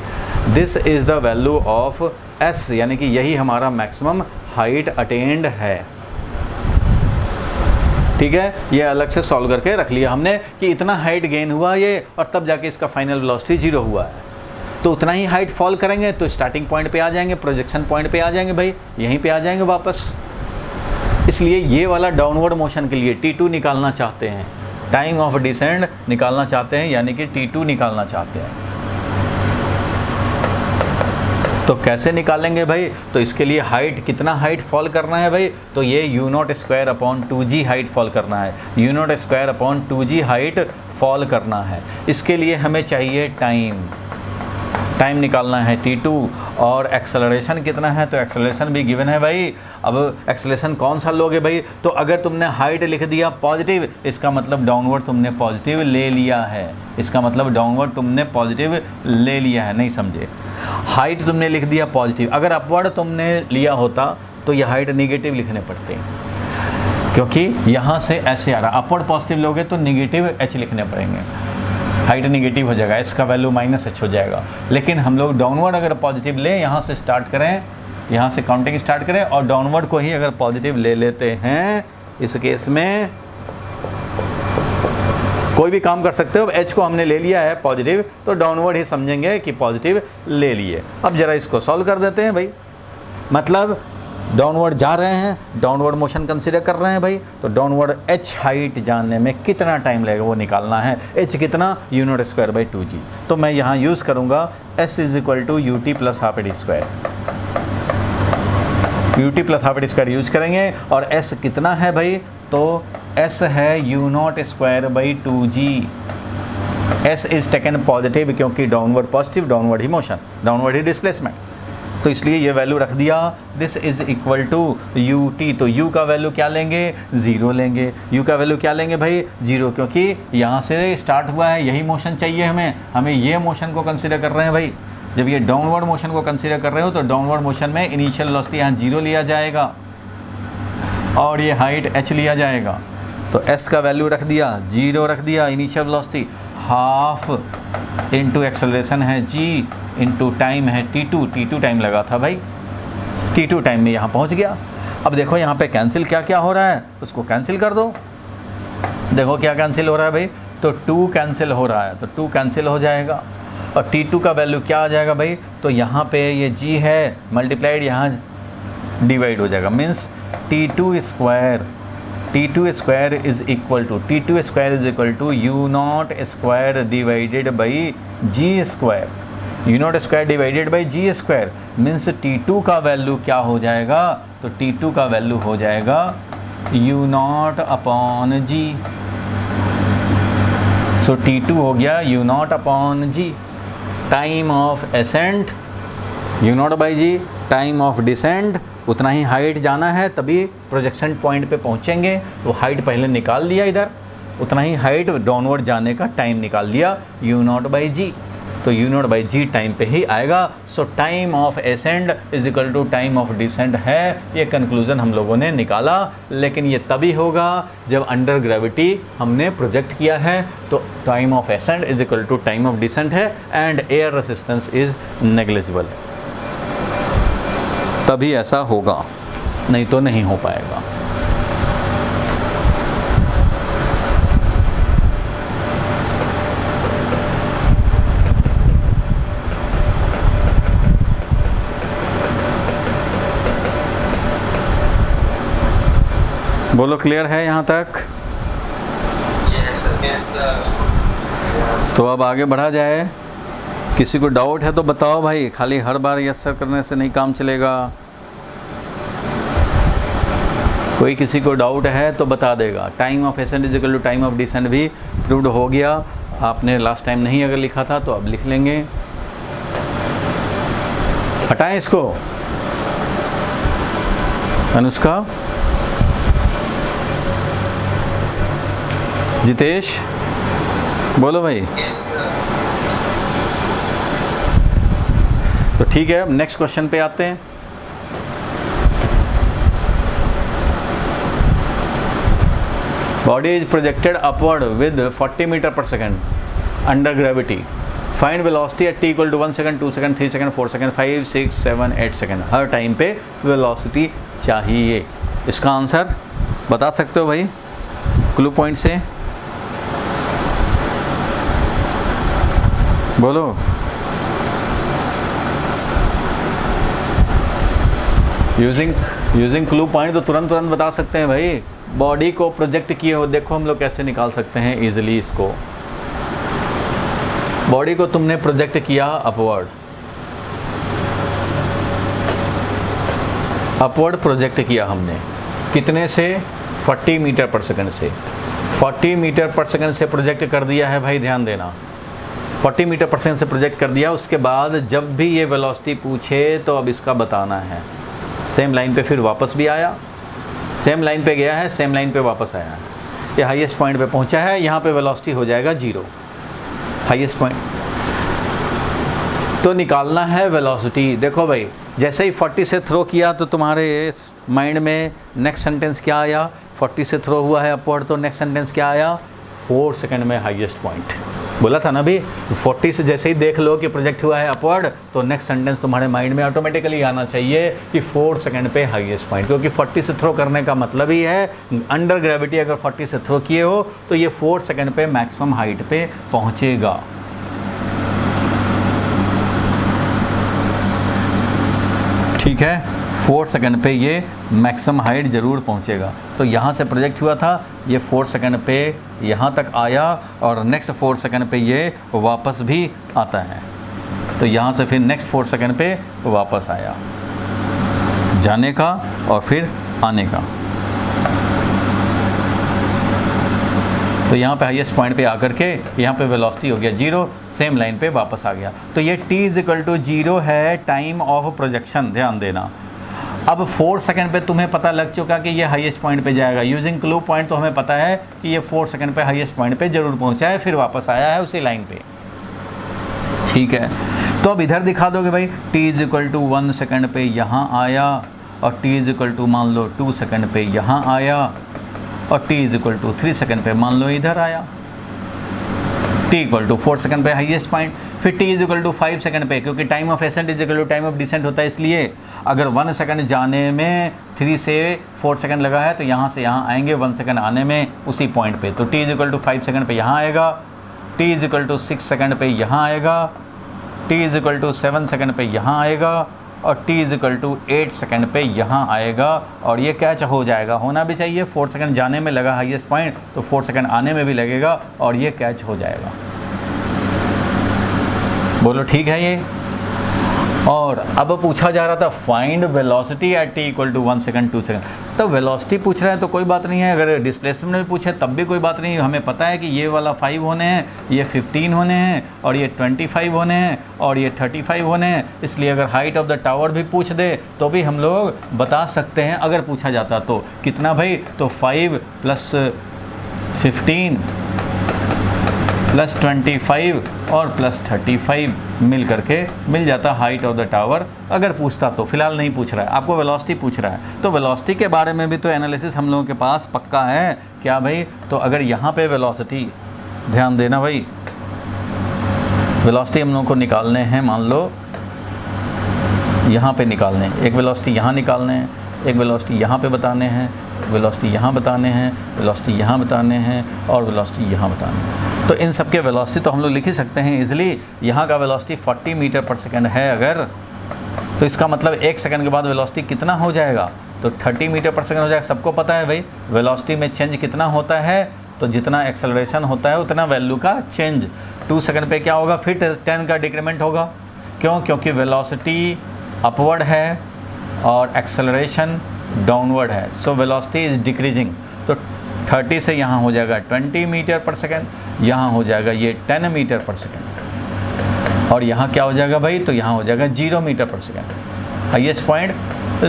This is the value of s, यानी कि यही हमारा मैक्सिमम हाइट अटेंड है। ठीक है, ये अलग से सॉल्व करके रख लिया हमने कि इतना हाइट गेन हुआ ये, और तब जाके इसका फाइनल वेलोसिटी 0 हुआ है। तो उतना ही हाइट फॉल करेंगे तो स्टार्टिंग पॉइंट पे आ जाएंगे, प्रोजेक्शन पॉइंट पे आ जाएंगे भाई, यहीं पे आ जाएंगे वापस। इसलिए ये वाला डाउनवर्ड मोशन के लिए T2 निकालना चाहते हैं, टाइम ऑफ डिसेंड निकालना चाहते हैं, यानी कि T2 निकालना चाहते हैं। तो कैसे निकालेंगे भाई, तो इसके लिए हाइट, कितना हाइट फॉल करना है भाई, तो ये u0² upon 2g height fall करना है। u0² upon 2g height fall करना है। इसके लिए हमें चाहिए टाइम निकालना है T2, और एक्सेलरेशन कितना है, तो एक्सेलरेशन भी गिवन है भाई। अब एक्सेलरेशन कौन सा लोगे भाई, तो अगर तुमने हाइट लिख दिया पॉजिटिव, इसका मतलब डाउनवर्ड तुमने पॉजिटिव ले लिया है। इसका मतलब डाउनवर्ड तुमने पॉजिटिव ले लिया है, नहीं समझे। हाइट तुमने लिख दिया पॉजिटिव, अगर अपवर्ड तुमने लिया होता तो ये हाइट निगेटिव लिखने पड़ते, क्योंकि यहाँ से ऐसे आ रहा। अपवर्ड पॉजिटिव लोगे तो निगेटिव h लिखने पड़ेंगे, हाइट निगेटिव हो जाएगा, इसका वैल्यू -h हो जाएगा। लेकिन हम लोग डाउनवर्ड अगर पॉजिटिव लें, यहाँ से स्टार्ट करें, यहाँ से काउंटिंग स्टार्ट करें और डाउनवर्ड को ही अगर पॉजिटिव ले लेते हैं, इस केस में कोई भी काम कर सकते हो। h को हमने ले लिया है पॉजिटिव, तो डाउनवर्ड ही समझेंगे कि पॉजिटिव ले लिए। अब ज़रा इसको सॉल्व कर देते हैं भाई। मतलब डाउनवर्ड जा रहे हैं, डाउनवर्ड मोशन कंसीडर कर रहे हैं भाई, तो डाउनवर्ड h हाइट जानने में कितना टाइम लगेगा वो निकालना है। h कितना, u0² / 2g। तो मैं यहाँ यूज़ करूँगा s = ut + ½ ut + ½ यूज करेंगे। और s कितना है भाई, तो s है u0² / 2g। s is taken positive, क्योंकि डाउनवर्ड पॉजिटिव, डाउनवर्ड ही मोशन, डाउनवर्ड ही डिस्प्लेसमेंट, तो इसलिए ये वैल्यू रख दिया। This is equal to ut, तो u का वैल्यू क्या लेंगे, 0 लेंगे। u का वैल्यू क्या लेंगे भाई, 0, क्योंकि यहाँ से स्टार्ट हुआ है, यही मोशन चाहिए हमें ये मोशन को कंसिडर कर रहे हैं भाई। जब ये डाउनवर्ड मोशन को कंसिडर कर रहे हो तो डाउनवर्ड मोशन में इनिशियल वेलोसिटी यहाँ 0 लिया जाएगा और ये हाइट h लिया जाएगा। तो s का वैल्यू रख दिया, 0 रख दिया initial velocity, half into acceleration है g इंटू टाइम है t2 टाइम लगा था भाई, t2 टाइम में यहाँ पहुँच गया। अब देखो यहाँ पे कैंसिल क्या क्या हो रहा है, उसको कैंसिल कर दो। देखो क्या कैंसिल हो रहा है भाई, तो 2 कैंसिल हो रहा है, तो 2 कैंसिल हो जाएगा और t2 का वैल्यू क्या आ जाएगा भाई, तो यहाँ पे ये g है मल्टीप्लाइड यहाँ डिवाइड हो जाएगा, means t2 square is equal to U not square divided by G square. U not square divided by G square means t2 का वैल्यू क्या हो जाएगा, तो t2 का वैल्यू हो जाएगा U not upon G. So t2 हो गया U not upon G. Time of ascent U not by G, time of descent उतना ही हाइट जाना है तभी प्रोजेक्शन पॉइंट पे पहुंचेंगे, तो हाइट पहले निकाल लिया इधर, उतना ही हाइट डाउनवर्ड जाने का टाइम निकाल लिया यू नॉट बाई जी, तो U not by G time पे ही आएगा। So time of ascend is equal to time of descent है, ये कंक्लूजन हम लोगों ने निकाला। लेकिन ये तभी होगा जब अंडर ग्रेविटी हमने प्रोजेक्ट किया है, तो time of ascend is equal to time of descent है and air resistance is negligible, तभी ऐसा होगा, नहीं तो नहीं हो पाएगा। बोलो क्लियर है यहाँ तक? Yes sir. तो अब आगे बढ़ा जाए। किसी को डाउट है तो बताओ भाई, खाली हर बार यस सर करने से नहीं काम चलेगा। कोई किसी को डाउट है तो बता देगा। Time of ascent is equal to time of descent भी प्रूव्ड हो गया, आपने लास्ट टाइम नहीं अगर लिखा था तो अब लिख लेंगे। हटाएं इसको। अनुष्का, जितेश, बोलो भाई। Yes sir. तो ठीक है, अब नेक्स्ट क्वेश्चन पे आते हैं। Body is projected upward with 40 meter पर second under gravity. Find velocity at t equal to 1 second, 2 second, 3 second, 4 second, 5, 6, 7, 8 second. हर टाइम पे वेलोसिटी चाहिए। इसका आंसर बता सकते हो भाई क्लू पॉइंट से? बोलो। यूजिंग क्लू पॉइंट तो तुरंत बता सकते हैं भाई। बॉडी को प्रोजेक्ट किए हो, देखो हम लोग कैसे निकाल सकते हैं इजीली इसको। बॉडी को तुमने प्रोजेक्ट किया अपवर्ड प्रोजेक्ट किया हमने, कितने से? 40 मीटर पर सेकंड से। 40 मीटर पर सेकंड से प्रोजेक्ट कर दिया है भाई, ध्यान देना। 40 मीटर पर सेकंड से प्रोजेक्ट कर दिया। उसके बाद जब भी ये वेलोसिटी पूछे तो अब इसका बताना है। सेम लाइन पे फिर वापस भी आया, सेम लाइन पे गया है, सेम लाइन पे वापस आया है। ये हाईएस्ट पॉइंट पे पहुंचा है, यहाँ पे वेलोसिटी हो जाएगा 0, हाईएस्ट पॉइंट। तो निकालना है वेलोसिटी। देखो भाई, जैसे ही 40 से थ्रो किया तो तुम्हारे माइंड में नेक्स्ट सेंटेंस क्या आया? 40 से थ्रो हुआ है अपवर्ड, तो नेक्स्ट सेंटेंस क्या आया? 4 सेकंड में हाईएस्ट पॉइंट। बोला था ना भी, 40 से जैसे ही देख लो कि प्रोजेक्ट हुआ है अपवर्ड, तो नेक्स्ट सेंटेंस तुम्हारे माइंड में ऑटोमेटिकली आना चाहिए कि 4 सेकंड पे हाईएस्ट पॉइंट। क्योंकि 40 से थ्रो करने का मतलब ही है अंडर ग्रेविटी अगर 40 से थ्रो किए हो तो ये 4 सेकंड पे मैक्सिमम हाइट पे पहुंचेगा। ठीक है, 4 सेकंड पे ये मैक्सिमम हाइट ज़रूर पहुंचेगा। तो यहाँ से प्रोजेक्ट हुआ था, ये 4 सेकंड पे यहाँ तक आया और नेक्स्ट 4 सेकंड पे ये वापस भी आता है। तो यहाँ से फिर नेक्स्ट 4 सेकंड पे वापस आया, जाने का और फिर आने का। तो यहाँ पे हाईएस्ट पॉइंट पे आकर के यहाँ पे वेलोसिटी हो गया 0, सेम लाइन पे वापस आ गया। तो ये t इज इक्वल टू 0 है टाइम ऑफ प्रोजेक्शन, ध्यान देना। अब 4 सेकंड पे तुम्हें पता लग चुका कि ये हाईएस्ट पॉइंट पे जाएगा। यूजिंग क्लू पॉइंट तो हमें पता है कि ये 4 सेकंड पे हाईएस्ट पॉइंट पे ज़रूर पहुंचा है, फिर वापस आया है उसी लाइन पे। ठीक है, तो अब इधर दिखा दोगे भाई, t is equal to 1 second पे यहाँ आया और t इज इक्वल टू मान लो 2 सेकंड पे यहाँ आया और t is equal to 3 second पे मान लो इधर आया। t इक्वल टू 4 सेकंड पे हाईएस्ट पॉइंट, फिर t is equal to 5 second पे, क्योंकि time of ascent is equal to time of descent होता है, इसलिए अगर 1 सेकंड जाने में 3 से 4 सेकंड लगा है तो यहाँ से यहाँ आएंगे 1 सेकंड आने में उसी पॉइंट पे, तो t is equal to 5 second पे यहाँ आएगा, t is equal to 6 second पे यहाँ आएगा, t is equal to 7 second पे यहाँ आएगा और t is equal to 8 second पे यहाँ आएगा और ये कैच हो जाएगा। होना भी चाहिए, 4 सेकंड जाने में लगा हाईएस्ट पॉइंट तो 4 सेकंड आने में भी लगेगा और ये कैच हो जाएगा। बोलो ठीक है ये। और अब पूछा जा रहा था find velocity at t equal to 1 second 2 second, तो वेलोसिटी पूछ रहा है तो कोई बात नहीं है, अगर डिस्प्लेसमेंट में पूछे तब भी कोई बात नहीं है। हमें पता है कि ये वाला 5 होने हैं, ये 15 होने हैं और ये 25 होने हैं और ये 35 होने हैं, इसलिए अगर हाइट ऑफ द टावर भी पूछ दे तो भी हम लोग बता सकते हैं अगर पूछा जाता तो। कितना भाई, तो 5 + 15 + 25 और +35 मिल करके मिल जाता हाइट ऑफ द टावर, अगर पूछता तो। फिलहाल नहीं पूछ रहा है, आपको वेलोसिटी पूछ रहा है, तो वेलोसिटी के बारे में भी तो एनालिसिस हम लोगों के पास पक्का है क्या भाई। तो अगर यहाँ पे वेलोसिटी, ध्यान देना भाई, वेलोसिटी हम लोगों को निकालने हैं, मान लो यहाँ पे निकालने हैं, एक वेलोसिटी यहाँ निकालने हैं, एक वेलोसिटी यहाँ पे बताने हैं, वेलोसिटी यहाँ बताने हैं, वेलोसिटी यहाँ बताने हैं और वेलोसिटी यहाँ बताने हैं। तो इन सब के वेलोसिटी तो हम लोग लिख ही सकते हैं इजीली। यहाँ का वेलोसिटी 40 मीटर पर सेकंड है अगर, तो इसका मतलब 1 सेकंड के बाद वेलोसिटी कितना हो जाएगा, तो 30 मीटर पर सेकंड हो जाएगा। सबको पता है भाई वेलोसिटी में चेंज कितना होता है, तो जितना एक्सेलरेशन होता है उतना वैल्यू का चेंज। 2 सेकंड पे क्या होगा, फिर 10 का डिक्रीमेंट होगा। क्यों, क्योंकि वेलोसिटी अपवर्ड है और एक्सेलरेशन डाउनवर्ड है, सो वेलोसिटी इज़ डिक्रीजिंग। तो 30 से यहाँ हो जाएगा 20 मीटर पर सेकंड, यहाँ हो जाएगा ये 10 मीटर पर सेकंड और यहाँ क्या हो जाएगा भाई, तो यहाँ हो जाएगा 0 मीटर पर सेकंड, हाईएस्ट पॉइंट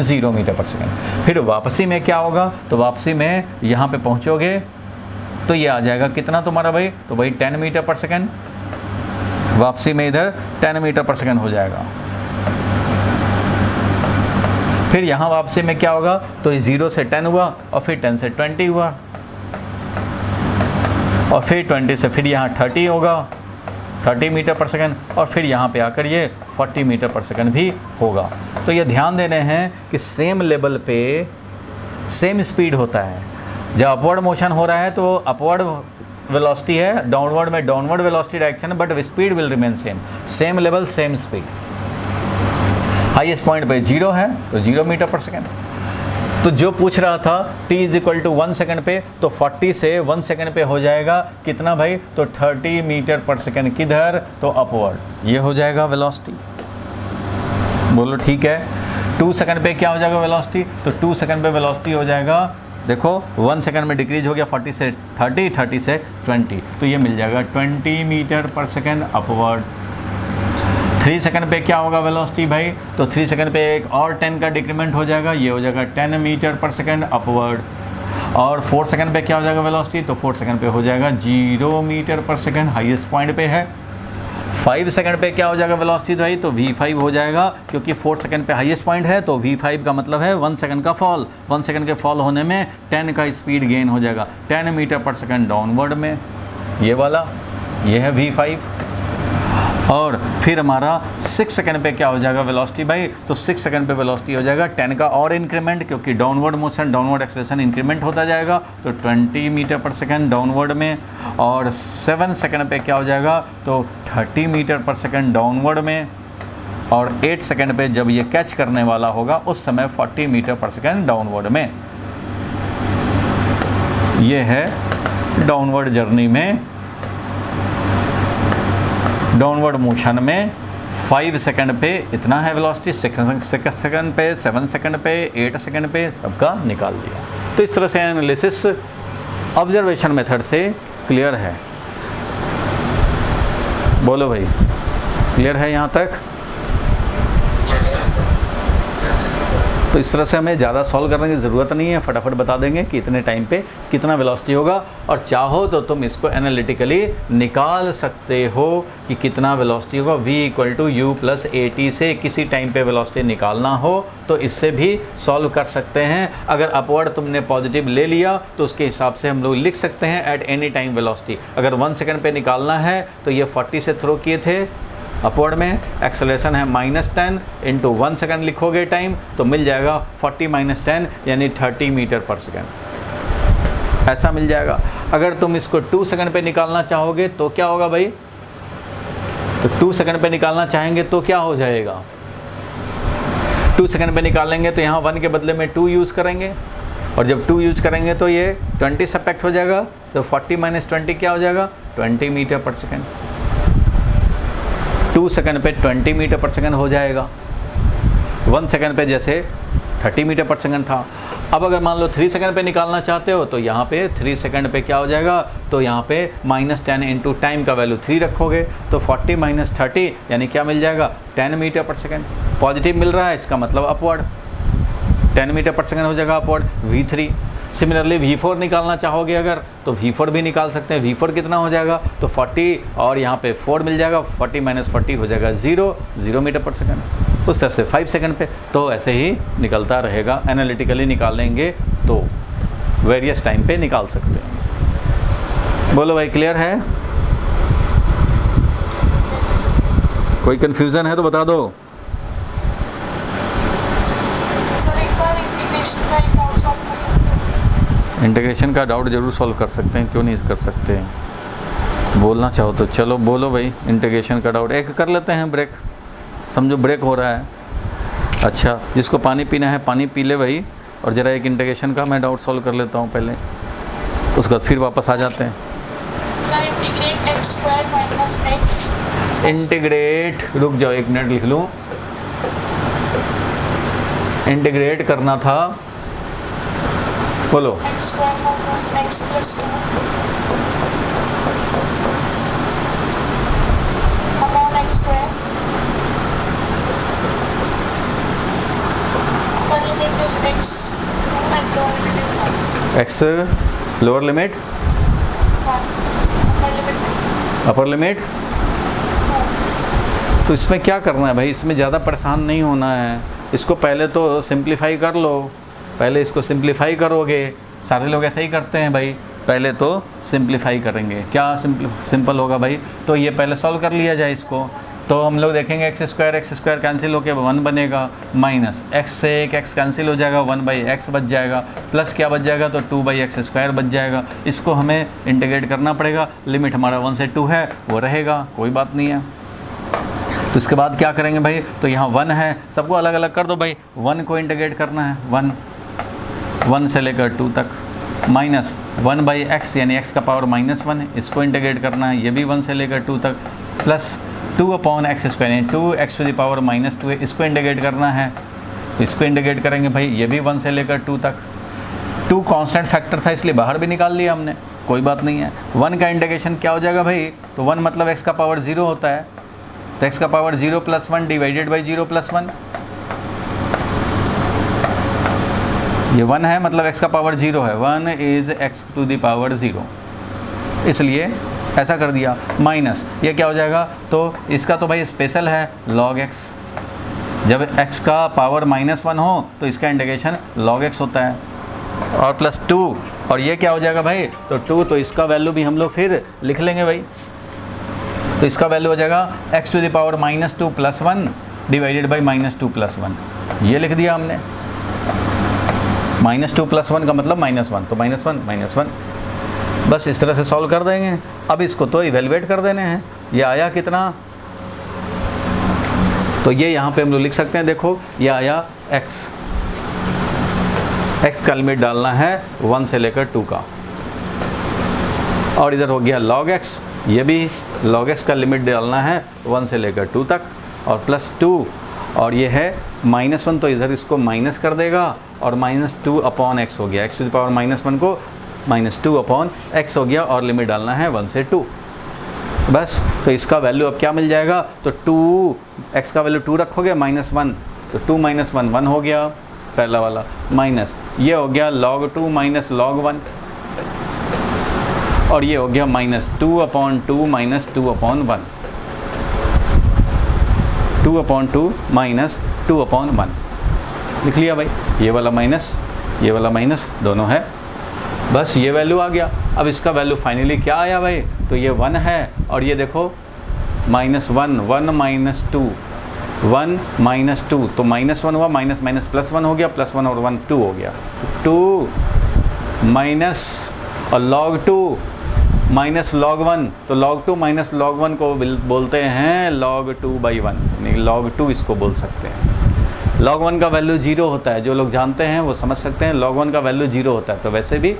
0 मीटर पर सेकंड। फिर वापसी में क्या होगा, तो वापसी में यहाँ पे पहुँचोगे तो ये आ जाएगा कितना तुम्हारा भाई, तो भाई 10 मीटर पर सेकंड, वापसी में इधर 10 मीटर पर सेकंड हो जाएगा। फिर यहाँ वापसी में क्या होगा, तो 0 से 10 हुआ और फिर 10 से 20 हुआ और फिर 20 से फिर यहाँ 30 होगा, 30 मीटर पर सेकंड और फिर यहाँ पे आकर ये 40 मीटर पर सेकंड भी होगा। तो ये ध्यान देने हैं कि सेम लेवल पे सेम स्पीड होता है। जब अपवर्ड मोशन हो रहा है तो अपवर्ड वेलोसिटी है, डाउनवर्ड में डाउनवर्ड वेलोसिटी डायरेक्शन है, but speed will remain same, same level same speed. Highest point पे 0 है तो 0 मीटर पर सेकंड। तो जो पूछ रहा था t is equal to 1 second पे, तो 40 से 1 सेकंड पे हो जाएगा कितना भाई, तो 30 मीटर पर सेकंड, किधर, तो अपवर्ड, ये हो जाएगा वेलोसिटी। बोलो ठीक है। 2 सेकंड पे क्या हो जाएगा वेलोसिटी, तो 2 सेकंड पे वेलोसिटी हो जाएगा, देखो 1 सेकंड में डिक्रीज हो गया 40 से 30, 30 से 20, तो ये मिल जाएगा 20 मीटर पर सेकंड अपवर्ड। 3 सेकंड पे क्या होगा वेलोसिटी भाई, तो 3 सेकंड पे एक और 10 का डिक्रीमेंट हो जाएगा, ये हो जाएगा 10 मीटर पर सेकंड अपवर्ड। और 4 सेकंड पे क्या हो जाएगा वेलोसिटी, तो 4 सेकंड पे हो जाएगा 0 मीटर पर सेकंड, हाईएस्ट पॉइंट पे है। 5 सेकंड पे क्या हो जाएगा वेलोसिटी भाई, तो v5 हो जाएगा, क्योंकि 4 सेकंड पे हाईएस्ट पॉइंट है, तो v5 का मतलब है 1 सेकंड का फॉल। 1 सेकंड के फॉल होने में 10 का स्पीड गेन हो जाएगा, 10 मीटर पर सेकंड डाउनवर्ड में, ये वाला, ये है v5। और फिर हमारा 6 सेकंड पे क्या हो जाएगा वेलोसिटी भाई, तो 6 सेकंड पे वेलोसिटी हो जाएगा 10 का और इंक्रीमेंट, क्योंकि downward motion, downward acceleration increment होता जाएगा, तो 20 मीटर पर सेकंड डाउनवर्ड में। और 7 सेकंड पे क्या हो जाएगा, तो 30 मीटर पर सेकंड डाउनवर्ड में। और 8 सेकंड पे जब ये कैच करने वाला होगा उस समय 40 मीटर पर सेकंड डाउनवर्ड में। ये है डाउनवर्ड जर्नी में, डाउनवर्ड मोशन में 5 सेकंड पे इतना है वेलोसिटी, 6 सेकंड पे, 7 सेकंड पे, 8 सेकंड पे सबका निकाल दिया। तो इस तरह से एनालिसिस ऑब्जर्वेशन मेथड से क्लियर है। बोलो भाई, क्लियर है यहाँ तक? Yes, sir. Yes, sir. तो इस तरह से हमें ज़्यादा सॉल्व करने की ज़रूरत नहीं है, फटाफट बता देंगे कि इतने टाइम पे कितना वेलोसिटी होगा, और चाहो तो तुम इसको एनालिटिकली निकाल सकते हो कि कितना वेलोसिटी होगा। v = u + at से किसी टाइम पे वेलोसिटी निकालना हो तो इससे भी सॉल्व कर सकते हैं। अगर अपवर्ड तुमने पॉजिटिव ले लिया तो उसके हिसाब से हम लोग लिख सकते हैं एट एनी टाइम वेलोसिटी। अगर 1 सेकंड पे निकालना है तो ये 40 से थ्रो किए थे अपवर्ड में, एक्सेलरेशन है -10 इंटू 1 सेकंड लिखोगे टाइम तो मिल जाएगा 40 - 10 यानी 30 मीटर पर सेकंड, ऐसा मिल जाएगा। अगर तुम इसको 2 सेकंड पे निकालना चाहोगे तो क्या होगा भाई, तो 2 सेकंड पे निकालना चाहेंगे तो क्या हो जाएगा, 2 सेकंड पे निकालेंगे तो यहाँ 1 के बदले में 2 यूज़ करेंगे, और जब 2 यूज करेंगे तो ये 20 सब्ट्रैक्ट हो जाएगा, तो 40 - 20 क्या हो जाएगा, 20 मीटर पर सेकंड। 2 सेकंड पे 20 मीटर पर सेकंड हो जाएगा, 1 सेकंड पे जैसे 30 मीटर पर सेकंड था। अब अगर मान लो 3 सेकंड पे निकालना चाहते हो तो यहाँ पे 3 सेकंड पे क्या हो जाएगा, तो यहाँ पे -10 इंटू टाइम का वैल्यू 3 रखोगे तो 40 - 30 यानी क्या मिल जाएगा, 10 मीटर पर सेकंड। पॉजिटिव मिल रहा है, इसका मतलब अपवर्ड 10 मीटर पर सेकंड हो जाएगा अपवर्ड v3। सिमिलरली v4 निकालना चाहोगे अगर तो v4 भी निकाल सकते हैं। v4 कितना हो जाएगा, तो 40 और यहाँ पे 4 मिल जाएगा, 40 - 40 हो जाएगा 0 मीटर पर सेकंड। उस तरह से 5 सेकंड पे, तो ऐसे ही निकलता रहेगा। एनालिटिकली निकालेंगे तो वेरियस टाइम पे निकाल सकते हैं। बोलो भाई, क्लियर है? कोई कन्फ्यूज़न है तो बता दो। सर एक बार इंटीग्रेशन का एक डाउट सॉल्व कर सकते हो? इंटीग्रेशन का डाउट ज़रूर सॉल्व कर सकते हैं, क्यों नहीं कर सकते हैं, बोलना चाहो तो चलो बोलो भाई। इंटीग्रेशन का डाउट एक कर लेते हैं, ब्रेक, समझो ब्रेक हो रहा है। अच्छा, जिसको पानी पीना है पानी पी ले भाई, और ज़रा एक इंटीग्रेशन का मैं डाउट सॉल्व कर लेता हूँ पहले, उसके बाद फिर वापस आ जाते हैं। Sir integrate x² - x। Integrate, रुक जाओ 1 मिनट लिख लूँ। इंटीग्रेट करना था, बोलो। x² - x + 2 upon x²। Upper limit is x 2 and lower limit is 1। X lower limit, upper limit. तो इसमें क्या करना है भाई, इसमें ज़्यादा परेशान नहीं होना है। इसको पहले तो सिंप्लीफाई कर लो, पहले इसको सिंप्लीफाई करोगे, सारे लोग ऐसे ही करते हैं भाई, पहले तो सिंप्लीफाई करेंगे। क्या सिंपल होगा भाई, तो ये पहले सॉल्व कर लिया जाए इसको। तो हम लोग देखेंगे x² कैंसिल होकर 1 बनेगा, माइनस x से एक x कैंसिल हो जाएगा, 1/x बच जाएगा, प्लस क्या बच जाएगा, तो 2/x² बच जाएगा। इसको हमें इंटीग्रेट करना पड़ेगा, लिमिट हमारा 1 से 2 है वो रहेगा, कोई बात नहीं है। तो इसके बाद क्या करेंगे भाई, तो यहाँ 1 है, सबको अलग अलग कर दो भाई। 1 को इंटीग्रेट करना है, 1 से लेकर 2 तक, माइनस 1/x यानी x का पावर -1, इसको इंटीग्रेट करना है, ये भी 1 से लेकर 2 तक, प्लस 2/x² यानी 2x⁻² है, इसको इंटीग्रेट करना है, तो इसको इंटीग्रेट करेंगे भाई, ये भी 1 से लेकर 2 तक। 2 कांस्टेंट फैक्टर था इसलिए बाहर भी निकाल लिया हमने, कोई बात नहीं है। 1 का इंटीग्रेशन क्या हो जाएगा भाई, तो 1 मतलब x का पावर 0 होता है, तो x का पावर 0 + 1 डिवाइडेड बाई 0 + 1, ये 1 है मतलब x का पावर 0 है, 1 इज़ x⁻0, इसलिए ऐसा कर दिया। माइनस ये क्या हो जाएगा, तो इसका तो भाई स्पेशल है log x, जब x का पावर -1 हो तो इसका इंटीग्रेशन log x होता है, और प्लस 2, और ये क्या हो जाएगा भाई, तो 2, तो इसका वैल्यू भी हम लोग फिर लिख लेंगे भाई, तो इसका वैल्यू हो जाएगा x⁻² + 1 डिवाइडेड बाई -2 + 1, ये लिख दिया हमने। -2 + 1 का मतलब -1, तो -1 बस इस तरह से सॉल्व कर देंगे। अब इसको तो इवेलुएट कर देने हैं, ये आया कितना, तो ये यहाँ पे हम लोग लिख सकते हैं, देखो ये आया x का लिमिट डालना है 1 से लेकर 2 का, और इधर हो गया log x, ये भी log x का लिमिट डालना है 1 से लेकर 2 तक, और प्लस 2, और ये है -1 तो इधर इसको माइनस कर देगा, और -2/x हो गया, x⁻1 को -2/x हो गया, और लिमिट डालना है 1 से 2, बस। तो इसका वैल्यू अब क्या मिल जाएगा, तो 2, x का वैल्यू 2 रखोगे, -1, तो 2 - 1 1 हो गया, पहला वाला माइनस, ये हो गया log 2 माइनस log 1, और ये हो गया माइनस 2/2 माइनस 2/1, 2/2 माइनस 2/1 लिख लिया भाई। ये वाला माइनस दोनों है, बस ये वैल्यू आ गया। अब इसका वैल्यू फाइनली क्या आया भाई, तो ये 1 है, और ये देखो -1, 1 माइनस 2, 1 माइनस 2, तो -1 हुआ, माइनस माइनस प्लस 1 हो गया, +1 और 1 2 हो गया, तो 2 माइनस और log 2 माइनस log 1, तो log 2 माइनस log 1 को बोलते हैं log 2/1, यानी log 2 इसको बोल सकते हैं। log 1 का वैल्यू 0 होता है, जो लोग जानते हैं वो समझ सकते हैं, log 1 का वैल्यू 0 होता है, तो वैसे भी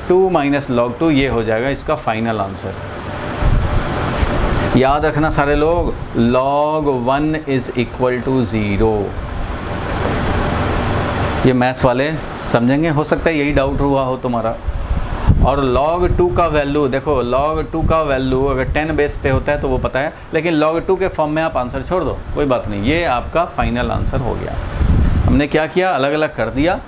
2 माइनस log 2 ये हो जाएगा इसका फाइनल आंसर। याद रखना सारे लोग, log 1 इज इक्वल टू 0। ये मैथ्स वाले समझेंगे, हो सकता है यही डाउट हुआ हो तुम्हारा। और log 2 का वैल्यू देखो, log 2 का वैल्यू अगर 10 बेस पे होता है तो वो पता है, लेकिन log 2 के फॉर्म में आप आंसर छोड़ दो, कोई बात नहीं, ये आपका फाइनल आंसर हो गया। हमने क्या किया, अलग अलग कर दिया,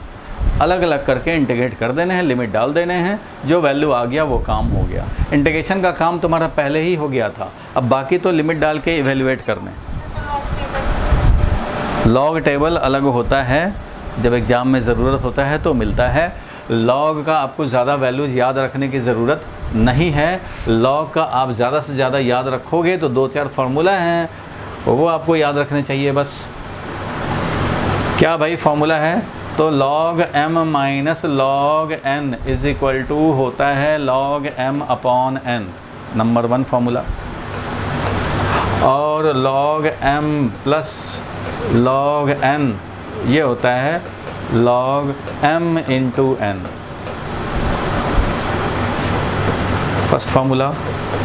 अलग अलग करके इंटीग्रेट कर देने हैं, लिमिट डाल देने हैं, जो वैल्यू आ गया वो काम हो गया। इंटीग्रेशन का काम तुम्हारा पहले ही हो गया था, अब बाकी तो लिमिट डाल के इवेल्युएट करने। लॉग टेबल अलग होता है, जब एग्ज़ाम में ज़रूरत होता है तो मिलता है। लॉग का आपको ज़्यादा वैल्यूज याद रखने की ज़रूरत नहीं है। लॉग का आप ज़्यादा से ज़्यादा याद रखोगे तो 2-4 फार्मूला हैं वो आपको याद रखने चाहिए बस। क्या भाई फार्मूला है, तो log m minus log n is equal to होता है log m upon n, number 1 formula. और log m plus log n ये होता है log m into n, first formula.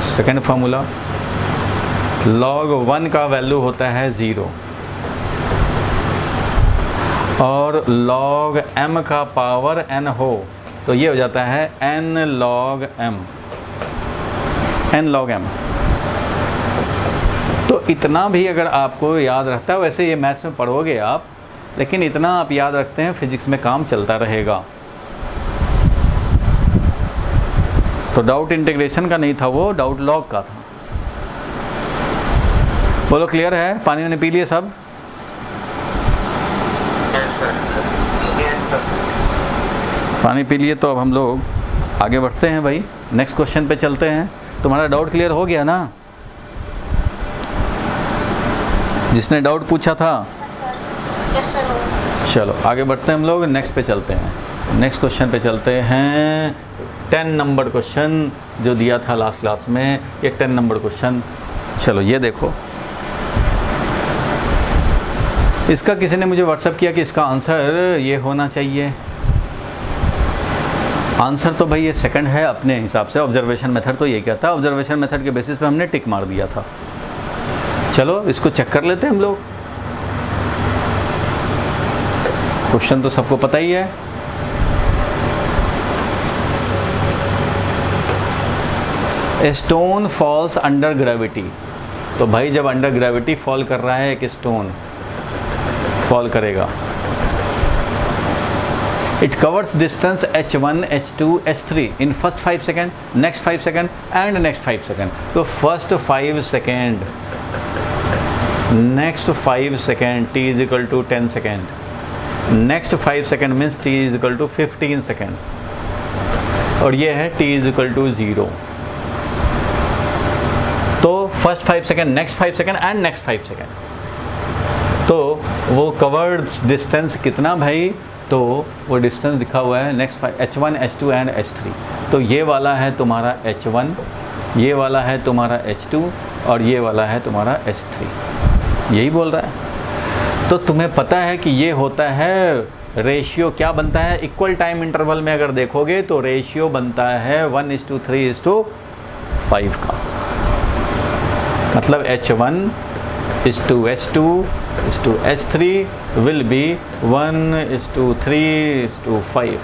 Second formula, log 1 का वैल्यू होता है 0 और log m का पावर n हो तो ये हो जाता है n log m, n log m। तो इतना भी अगर आपको याद रहता है, वैसे ये मैथ्स में पढ़ोगे आप, लेकिन इतना आप याद रखते हैं फिजिक्स में काम चलता रहेगा। तो डाउट इंटीग्रेशन का नहीं था, वो डाउट लॉग का था। बोलो क्लियर है, पानी मैंने पी लिए सब? Yes sir. पानी पी लिए तो अब हम लोग आगे बढ़ते हैं भाई, नेक्स्ट क्वेश्चन पे चलते हैं। तुम्हारा डाउट क्लियर हो गया ना, जिसने डाउट पूछा था? चलो आगे बढ़ते हैं हम लोग, नेक्स्ट पे चलते हैं। नेक्स्ट क्वेश्चन पे चलते हैं, 10 नंबर क्वेश्चन जो दिया था लास्ट क्लास में, ये 10 नंबर क्वेश्चन। चलो ये देखो, इसका किसी ने मुझे व्हाट्सअप किया कि इसका आंसर ये होना चाहिए। आंसर तो भाई ये सेकंड है अपने हिसाब से, ऑब्जर्वेशन मेथड तो ये क्या था, ऑब्जर्वेशन मेथड के बेसिस पे हमने टिक मार दिया था। चलो इसको चेक कर लेते हैं हम लोग। क्वेश्चन तो सबको पता ही है, a stone falls under gravity. तो भाई जब अंडर ग्रेविटी फॉल कर रहा है, एक स्टोन फॉल करेगा, it covers distance h1, h2, h3 in first 5 second, next 5 second and next 5 second. तो first 5 second, next 5 second, t is equal to 10 second, next 5 second means t is equal to 15 second, और ये है t is equal to 0। तो first 5 second, next 5 second and next 5 second, तो वो covered distance कितना भाई, तो वो डिस्टेंस दिखा हुआ है next h1, h2 and h3। तो ये वाला है तुम्हारा h1, ये वाला है तुम्हारा h2 और ये वाला है तुम्हारा h3, यही बोल रहा है। तो तुम्हें पता है कि ये होता है रेशियो, क्या बनता है इक्वल टाइम इंटरवल में अगर देखोगे तो रेशियो बनता है 1:3:5 का, मतलब h1:h2:h3 विल बी 1:3:5,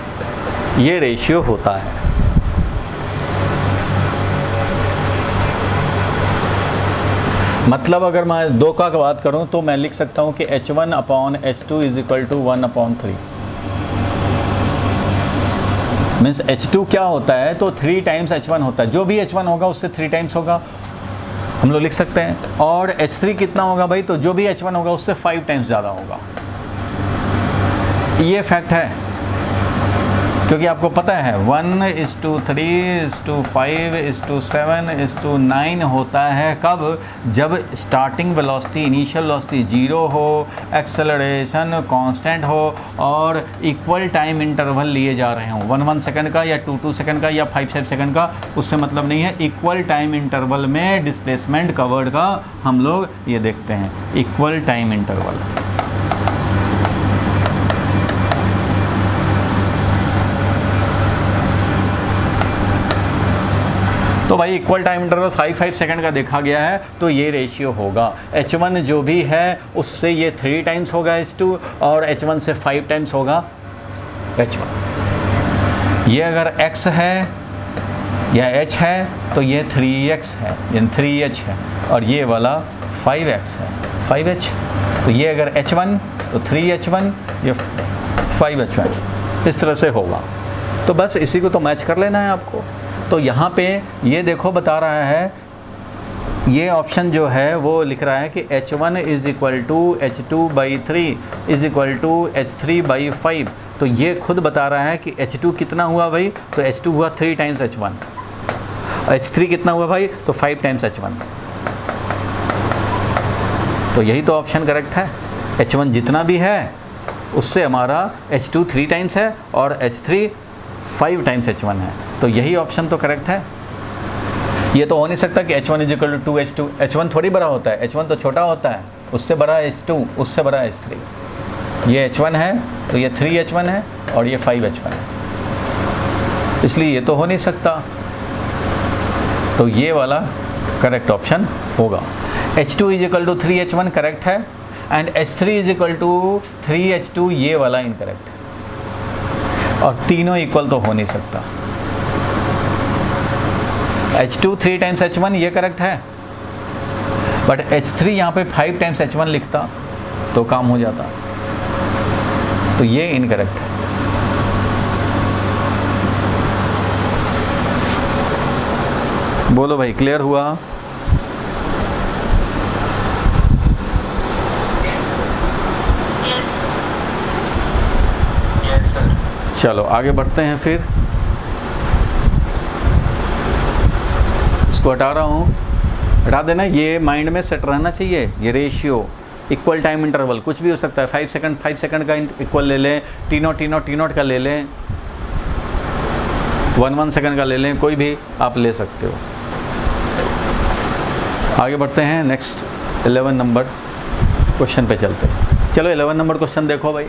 ये रेशियो होता है। मतलब अगर मैं 2 का बात करूं तो मैं लिख सकता हूं कि h1/h2 is equal to 1/3। Means H2 क्या होता है, तो 3 टाइम्स H1 होता है, जो भी H1 होगा उससे 3 टाइम्स होगा, हम लोग लिख सकते हैं। और H3 कितना होगा भाई, तो जो भी H1 होगा उससे 5 टाइम्स ज़्यादा होगा। ये फैक्ट है, क्योंकि आपको पता है 1:3:5:7:9 होता है कब, जब स्टार्टिंग वेलोसिटी, इनिशियल वेलोसिटी 0 हो, एक्सेलरेशन कांस्टेंट हो और इक्वल टाइम इंटरवल लिए जा रहे हों, 1 सेकंड का या 2 सेकंड का या 5 सेकंड का, उससे मतलब नहीं है। इक्वल टाइम इंटरवल में डिस्प्लेसमेंट कवर्ड का हम लोग ये देखते हैं, इक्वल टाइम इंटरवल। तो भाई इक्वल टाइम इंटरवल 5 सेकंड का देखा गया है, तो ये रेशियो होगा। H1 जो भी है उससे ये 3 टाइम्स होगा H2, और H1 से 5 टाइम्स होगा H1। ये अगर X है या H है तो ये 3X है, यानी 3H है, और ये वाला 5X है, 5H। तो ये अगर H1 तो 3H1, ये 5H1, इस तरह से होगा। तो बस इसी को तो मैच कर लेना है आपको। तो यहाँ पे ये देखो बता रहा है, ये ऑप्शन जो है वो लिख रहा है कि H1 is equal to H2/3 is equal to H3/5। तो ये खुद बता रहा है कि H2 कितना हुआ भाई, तो H2 हुआ 3 टाइम्स H1, H3 कितना हुआ भाई, तो 5 टाइम्स H1। तो यही तो ऑप्शन करेक्ट है। H1 जितना भी है उससे हमारा H2 3 टाइम्स है और H3 5 टाइम्स H1 है, तो यही ऑप्शन तो करेक्ट है। ये तो हो नहीं सकता कि H1 is equal to 2H2, H1 थोड़ी बड़ा होता है, H1 तो छोटा होता है, उससे बड़ा H2, उससे बड़ा H3। ये H1 है तो ये 3H1 है और ये 5H1 है, इसलिए ये तो हो नहीं सकता। तो ये वाला करेक्ट ऑप्शन होगा। H2 is equal to 3H1 correct है, and H3 is equal to 3H2 ये वाला इनकरेक्ट है, और तीनों इक्वल तो हो नहीं सकता। H2 3 टाइम्स H1 ये करेक्ट है, बट H3 यहाँ पे 5 टाइम्स H1 लिखता तो काम हो जाता, तो ये इनकरेक्ट है। बोलो भाई, क्लियर हुआ? चलो आगे बढ़ते हैं फिर। इसको हटा रहा हूँ, हटा देना, ये माइंड में सेट रहना चाहिए। ये रेशियो, इक्वल टाइम इंटरवल कुछ भी हो सकता है, 5 सेकंड का इक्वल ले लें, टी नॉट का ले लें, 1 सेकंड का ले लें, कोई भी आप ले सकते हो। आगे बढ़ते हैं, नेक्स्ट 11 नंबर क्वेश्चन पे चलते हैं। चलो 11 नंबर क्वेश्चन देखो भाई।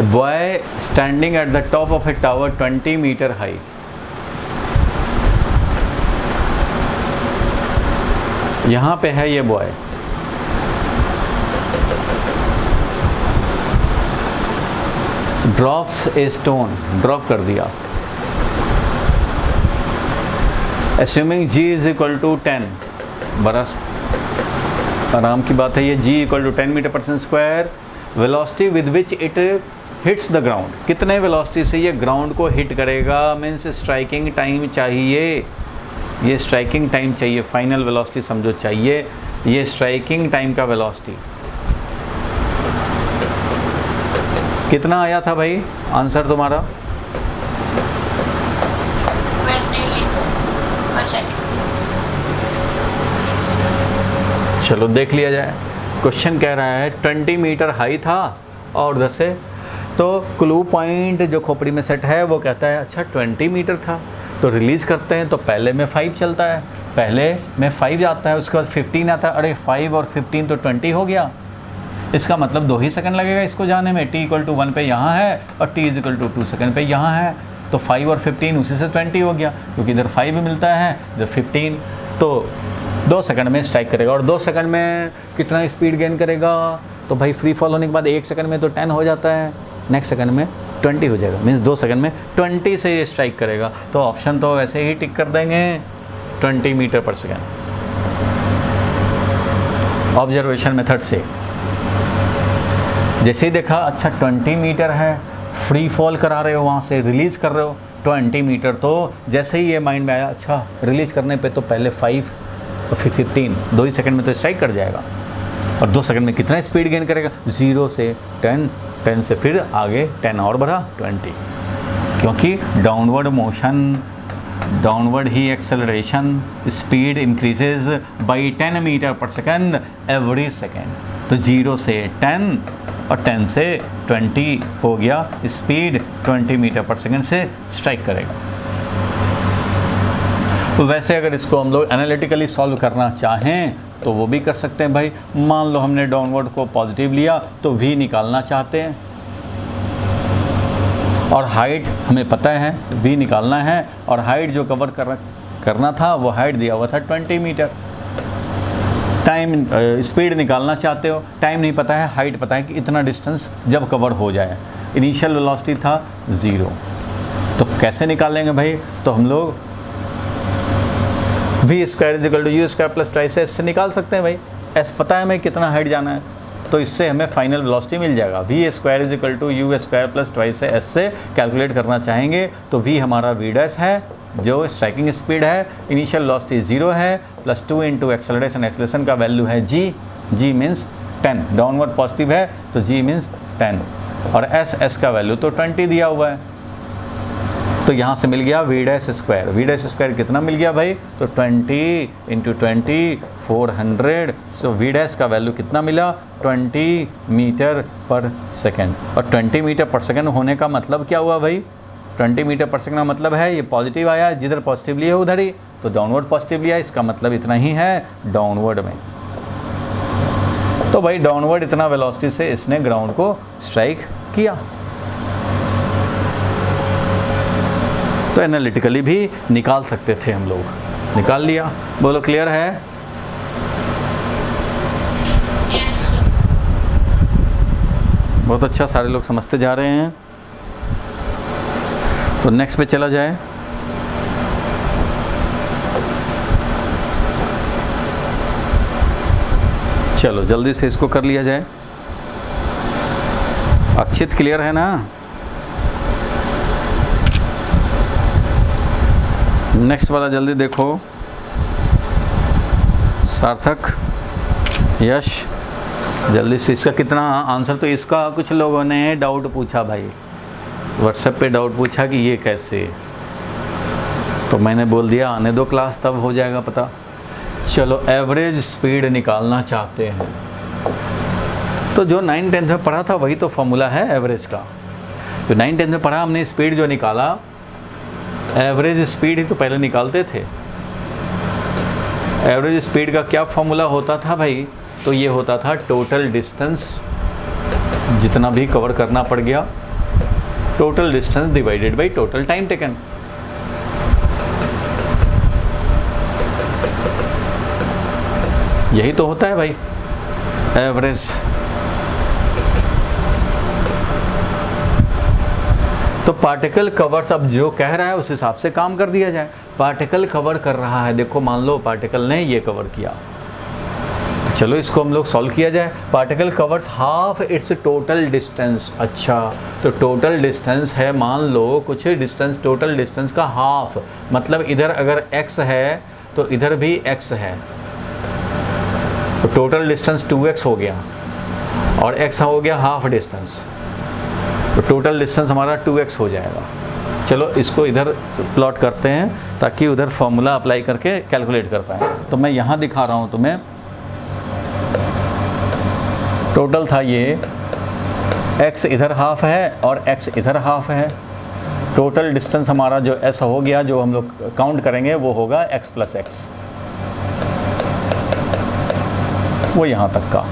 A boy standing at the top of a tower 20 meter height. यहाँ पे है ये boy, drops a stone, drop कर दिया, assuming G is equal to 10, बड़ा आराम की बात है ये, G equal to 10 मीटर पर square, velocity with which it hits the ground, कितने वेलोसिटी से ये ग्राउंड को हिट करेगा, मीन्स स्ट्राइकिंग टाइम चाहिए, ये स्ट्राइकिंग टाइम चाहिए, फाइनल वेलोसिटी समझो चाहिए, ये स्ट्राइकिंग टाइम का वेलोसिटी कितना आया था भाई आंसर तुम्हारा? 20 चलो देख लिया जाए। क्वेश्चन कह रहा है 20 मीटर हाई था और 10 है, तो क्लू पॉइंट जो खोपड़ी में सेट है वो कहता है अच्छा 20 मीटर था, तो रिलीज़ करते हैं, तो पहले में 5 चलता है, पहले में 5 जाता है, उसके बाद 15 आता है, अरे 5 और 15 तो 20 हो गया, इसका मतलब 2 ही सेकंड लगेगा इसको जाने में, t = 1 पे यहाँ है और t = 2 सेकंड पे यहाँ है, तो 5 और 15 उसी से 20 हो गया, क्योंकि इधर 5 भी मिलता है इधर 15, तो 2 सेकंड में स्ट्राइक करेगा। और 2 सेकंड में कितना स्पीड गेन करेगा, तो भाई फ्री फॉल होने के बाद 1 सेकंड में तो 10 हो जाता है, नेक्स्ट सेकंड में 20 हो जाएगा, मीन्स 2 सेकंड में 20 से ये स्ट्राइक करेगा। तो ऑप्शन तो वैसे ही टिक कर देंगे 20 मीटर पर सेकंड। ऑब्जर्वेशन मेथड से। जैसे ही देखा अच्छा 20 मीटर है, फ्री फॉल करा रहे हो, वहाँ से रिलीज़ कर रहे हो 20 मीटर, तो जैसे ही ये माइंड में आया अच्छा रिलीज़ करने पे तो पहले 5 और फिर 15, 2 ही सेकंड में तो स्ट्राइक कर जाएगा। और 2 सेकंड में कितना स्पीड गेन करेगा, 0 से 10, 10 से फिर आगे 10 और बढ़ा 20, क्योंकि डाउनवर्ड मोशन, डाउनवर्ड ही acceleration, speed increases by 10 metre पर सेकेंड एवरी सेकेंड। तो 0 से 10 और 10 से 20 हो गया, स्पीड 20 मीटर पर सेकेंड से स्ट्राइक करेगा। तो वैसे अगर इसको हम लोग एनालिटिकली सॉल्व करना चाहें तो वो भी कर सकते हैं भाई। मान लो हमने डाउनवर्ड को पॉजिटिव लिया तो v निकालना चाहते हैं और हाइट हमें पता है v निकालना है, और हाइट जो कवर करना था वो हाइट दिया हुआ था 20 मीटर। टाइम स्पीड निकालना चाहते हो, टाइम नहीं पता है, हाइट पता है कि इतना डिस्टेंस जब कवर हो जाए। इनिशियल वेलोसिटी था 0, तो कैसे निकालेंगे भाई, तो हम लोग v square is equal to you square plus twice S से निकाल सकते हैं भाई। एस पता है हमें कितना हाइट जाना है, तो इससे हमें फाइनल वेलोसिटी मिल जाएगा। v square is equal to you square plus twice S से कैलकुलेट करना चाहेंगे तो v हमारा v डैश है जो स्ट्राइकिंग स्पीड है, इनिशियल वेलोसिटी 0 है, प्लस 2 इंटू एक्सेलरेशन, एक्सेलरेशन का वैल्यू है g मीन्स 10, डाउनवर्ड पॉजिटिव है तो g मीन्स 10, और s का वैल्यू तो 20 दिया हुआ है। तो यहाँ से मिल गया v डैश स्क्वायर कितना मिल गया भाई, तो 20 इंटू 20 400। सो v डैश का वैल्यू कितना मिला, 20 मीटर पर सेकेंड। और 20 मीटर पर सेकेंड होने का मतलब क्या हुआ भाई, 20 मीटर पर सेकेंड का मतलब है ये पॉजिटिव आया, जिधर पॉजिटिव लिया उधर ही, तो डाउनवर्ड पॉजिटिव लिया, इसका मतलब इतना ही है डाउनवर्ड में। तो भाई डाउनवर्ड इतना वेलोसिटी से इसने ग्राउंड को स्ट्राइक किया। तो एनालिटिकली भी निकाल सकते थे हम लोग, निकाल लिया। बोलो क्लियर है? बहुत अच्छा, सारे लोग समझते जा रहे हैं। तो नेक्स्ट पे चला जाए। चलो जल्दी से इसको कर लिया जाए। अक्षित क्लियर है ना? नेक्स्ट वाला जल्दी देखो। सार्थक, यश, जल्दी से इसका कितना आंसर। तो इसका कुछ लोगों ने डाउट पूछा भाई, व्हाट्सएप पे डाउट पूछा कि ये कैसे, तो मैंने बोल दिया आने दो क्लास, तब हो जाएगा पता। चलो एवरेज स्पीड निकालना चाहते हैं तो जो 9-10 में पढ़ा था वही तो फॉर्मूला है एवरेज का। जो 9-10 में पढ़ा हमने, स्पीड जो निकाला, एवरेज स्पीड ही तो पहले निकालते थे। एवरेज स्पीड का क्या फॉर्मूला होता था भाई, तो ये होता था टोटल डिस्टेंस, जितना भी कवर करना पड़ गया, total distance divided by total time taken. यही तो होता है भाई एवरेज। तो पार्टिकल कवर्स, अब जो कह रहा है उस हिसाब से काम कर दिया जाए। पार्टिकल कवर कर रहा है, देखो मान लो पार्टिकल ने ये कवर किया, तो चलो इसको हम लोग सॉल्व किया जाए। Particle covers half it's total distance. अच्छा, तो टोटल डिस्टेंस है, मान लो कुछ डिस्टेंस, टोटल डिस्टेंस का हाफ, मतलब इधर अगर x है तो इधर भी x है, तो टोटल डिस्टेंस 2x हो गया और x हो गया हाफ डिस्टेंस, तो टोटल डिस्टेंस हमारा 2x हो जाएगा। चलो इसको इधर प्लॉट करते हैं ताकि उधर फॉर्मूला अप्लाई करके कैलकुलेट कर पाएँ। तो मैं यहाँ दिखा रहा हूँ तुम्हें, टोटल था ये, x इधर हाफ है और x इधर हाफ है। टोटल डिस्टेंस हमारा जो s हो गया, जो हम लोग काउंट करेंगे वो होगा x प्लस एक्स, वो यहाँ तक का,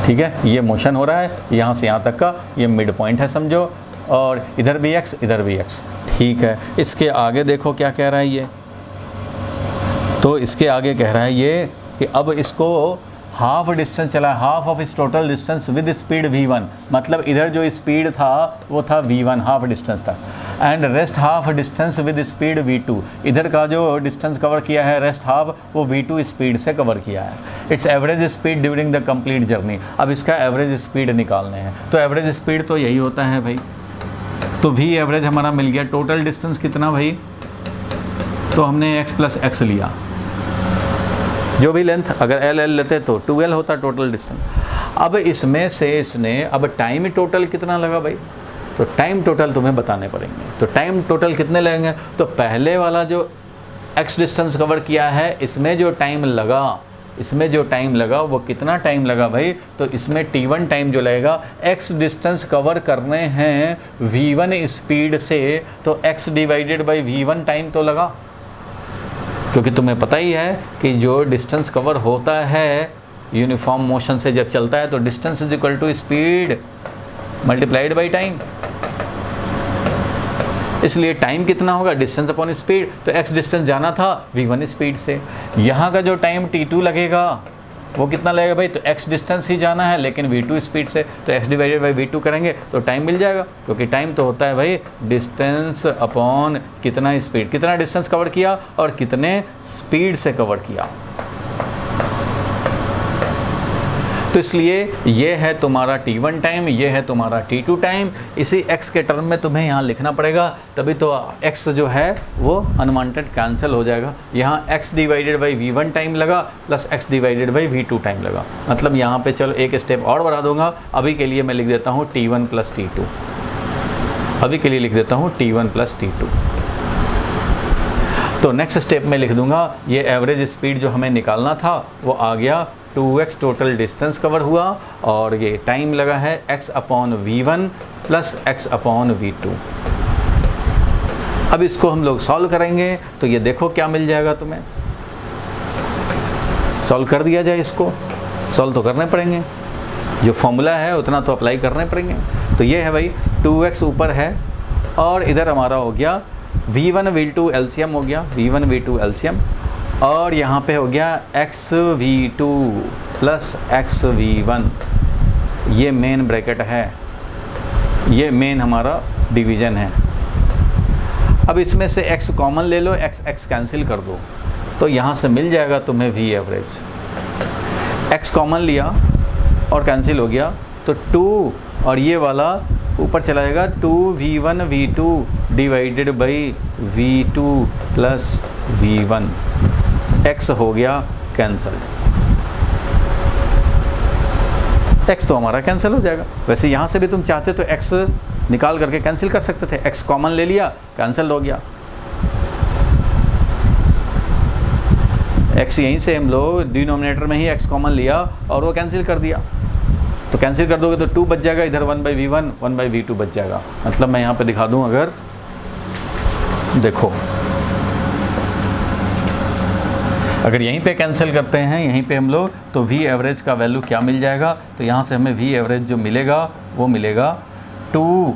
ठीक है। ये मोशन हो रहा है यहाँ से यहाँ तक का, ये मिड पॉइंट है समझो, और इधर भी x इधर भी x, ठीक है। इसके आगे देखो क्या कह रहा है ये, तो इसके आगे कह रहा है ये कि अब इसको हाफ डिस्टेंस चला, हाफ ऑफ इस total distance with speed v1, मतलब इधर जो स्पीड था वो था v1, हाफ डिस्टेंस था, and rest half distance with speed v2, इधर का जो डिस्टेंस कवर किया है रेस्ट हाफ वो v2 स्पीड से कवर किया है। It's average speed during the complete journey. अब इसका एवरेज स्पीड निकालने हैं, तो एवरेज स्पीड तो यही होता है भाई, तो v एवरेज हमारा मिल गया। टोटल डिस्टेंस कितना भाई, तो हमने x प्लस एक्स लिया, जो भी लेंथ, अगर l लेते तो 2l होता टोटल डिस्टेंस। अब इसमें से इसने अब टाइम टोटल कितना लगा भाई, तो टाइम टोटल तुम्हें बताने पड़ेंगे। तो टाइम टोटल कितने लगेंगे, तो पहले वाला जो x डिस्टेंस कवर किया है इसमें जो टाइम लगा वो कितना टाइम लगा भाई, तो इसमें t1 टाइम जो लगेगा, x डिस्टेंस कवर करने हैं v1 स्पीड से, तो x divided by v1 time तो लगा, क्योंकि तुम्हें पता ही है कि जो डिस्टेंस कवर होता है यूनिफॉर्म मोशन से जब चलता है तो distance is equal to speed multiplied by time. इसलिए टाइम कितना होगा, डिस्टेंस अपॉन स्पीड, तो x डिस्टेंस जाना था v1 स्पीड से, यहाँ का जो टाइम t2 लगेगा वो कितना लगेगा भाई, तो x डिस्टेंस ही जाना है लेकिन v2 स्पीड से, तो x डिवाइडेड बाई v2 करेंगे तो टाइम मिल जाएगा, क्योंकि टाइम तो होता है भाई डिस्टेंस अपॉन कितना स्पीड, कितना डिस्टेंस कवर किया और कितने स्पीड से कवर किया। तो इसलिए ये है तुम्हारा t1 टाइम, ये है तुम्हारा t2 टाइम। इसी x के टर्म में तुम्हें यहाँ लिखना पड़ेगा, तभी तो x जो है वो अनवांटेड कैंसिल हो जाएगा। यहाँ x divided by v1 time लगा plus x divided by v2 time लगा, मतलब यहाँ पे चलो एक स्टेप और बढ़ा दूंगा। अभी के लिए मैं लिख देता हूँ t1 प्लस t2, अभी के लिए लिख देता हूँ t1 प्लस t2। तो नेक्स्ट स्टेप में लिख दूंगा, ये एवरेज स्पीड जो हमें निकालना था वो आ गया, 2x टोटल डिस्टेंस कवर हुआ और ये टाइम लगा है x upon v1 plus x upon v2। अब इसको हम लोग सॉल्व करेंगे, तो ये देखो क्या मिल जाएगा तुम्हें। सॉल्व कर दिया जाए, इसको सॉल्व तो करने पड़ेंगे, जो फॉर्मूला है उतना तो अप्लाई करने पड़ेंगे। तो ये है भाई 2x ऊपर है और इधर हमारा हो गया v1 v2 एलसीएम हो गया, v1 v2 एलसीएम, और यहाँ पे हो गया x v2 plus x v1, ये मेन ब्रैकेट है, ये मेन हमारा डिवीज़न है। अब इसमें से x कॉमन ले लो, x कैंसिल कर दो, तो यहाँ से मिल जाएगा तुम्हें v एवरेज। x कॉमन लिया और कैंसिल हो गया तो 2 और ये वाला ऊपर चला जाएगा, 2v1 v2 divided by v2 plus v1, x हो गया कैंसल, x तो हमारा कैंसिल हो जाएगा। वैसे यहाँ से भी तुम चाहते तो x निकाल करके कैंसिल कर सकते थे, x कॉमन ले लिया कैंसिल हो गया, x यहीं से हम लोग डिनोमिनेटर में ही x कॉमन लिया और वो कैंसिल कर दिया, तो कैंसिल कर दोगे तो 2 बच जाएगा, इधर 1/v1 1/v2 बच जाएगा। मतलब मैं यहाँ पे दिखा दूँ, अगर देखो अगर यहीं पे कैंसिल करते हैं यहीं पे हम लोग, तो v एवरेज का वैल्यू क्या मिल जाएगा, तो यहाँ से हमें v एवरेज जो मिलेगा वो मिलेगा 2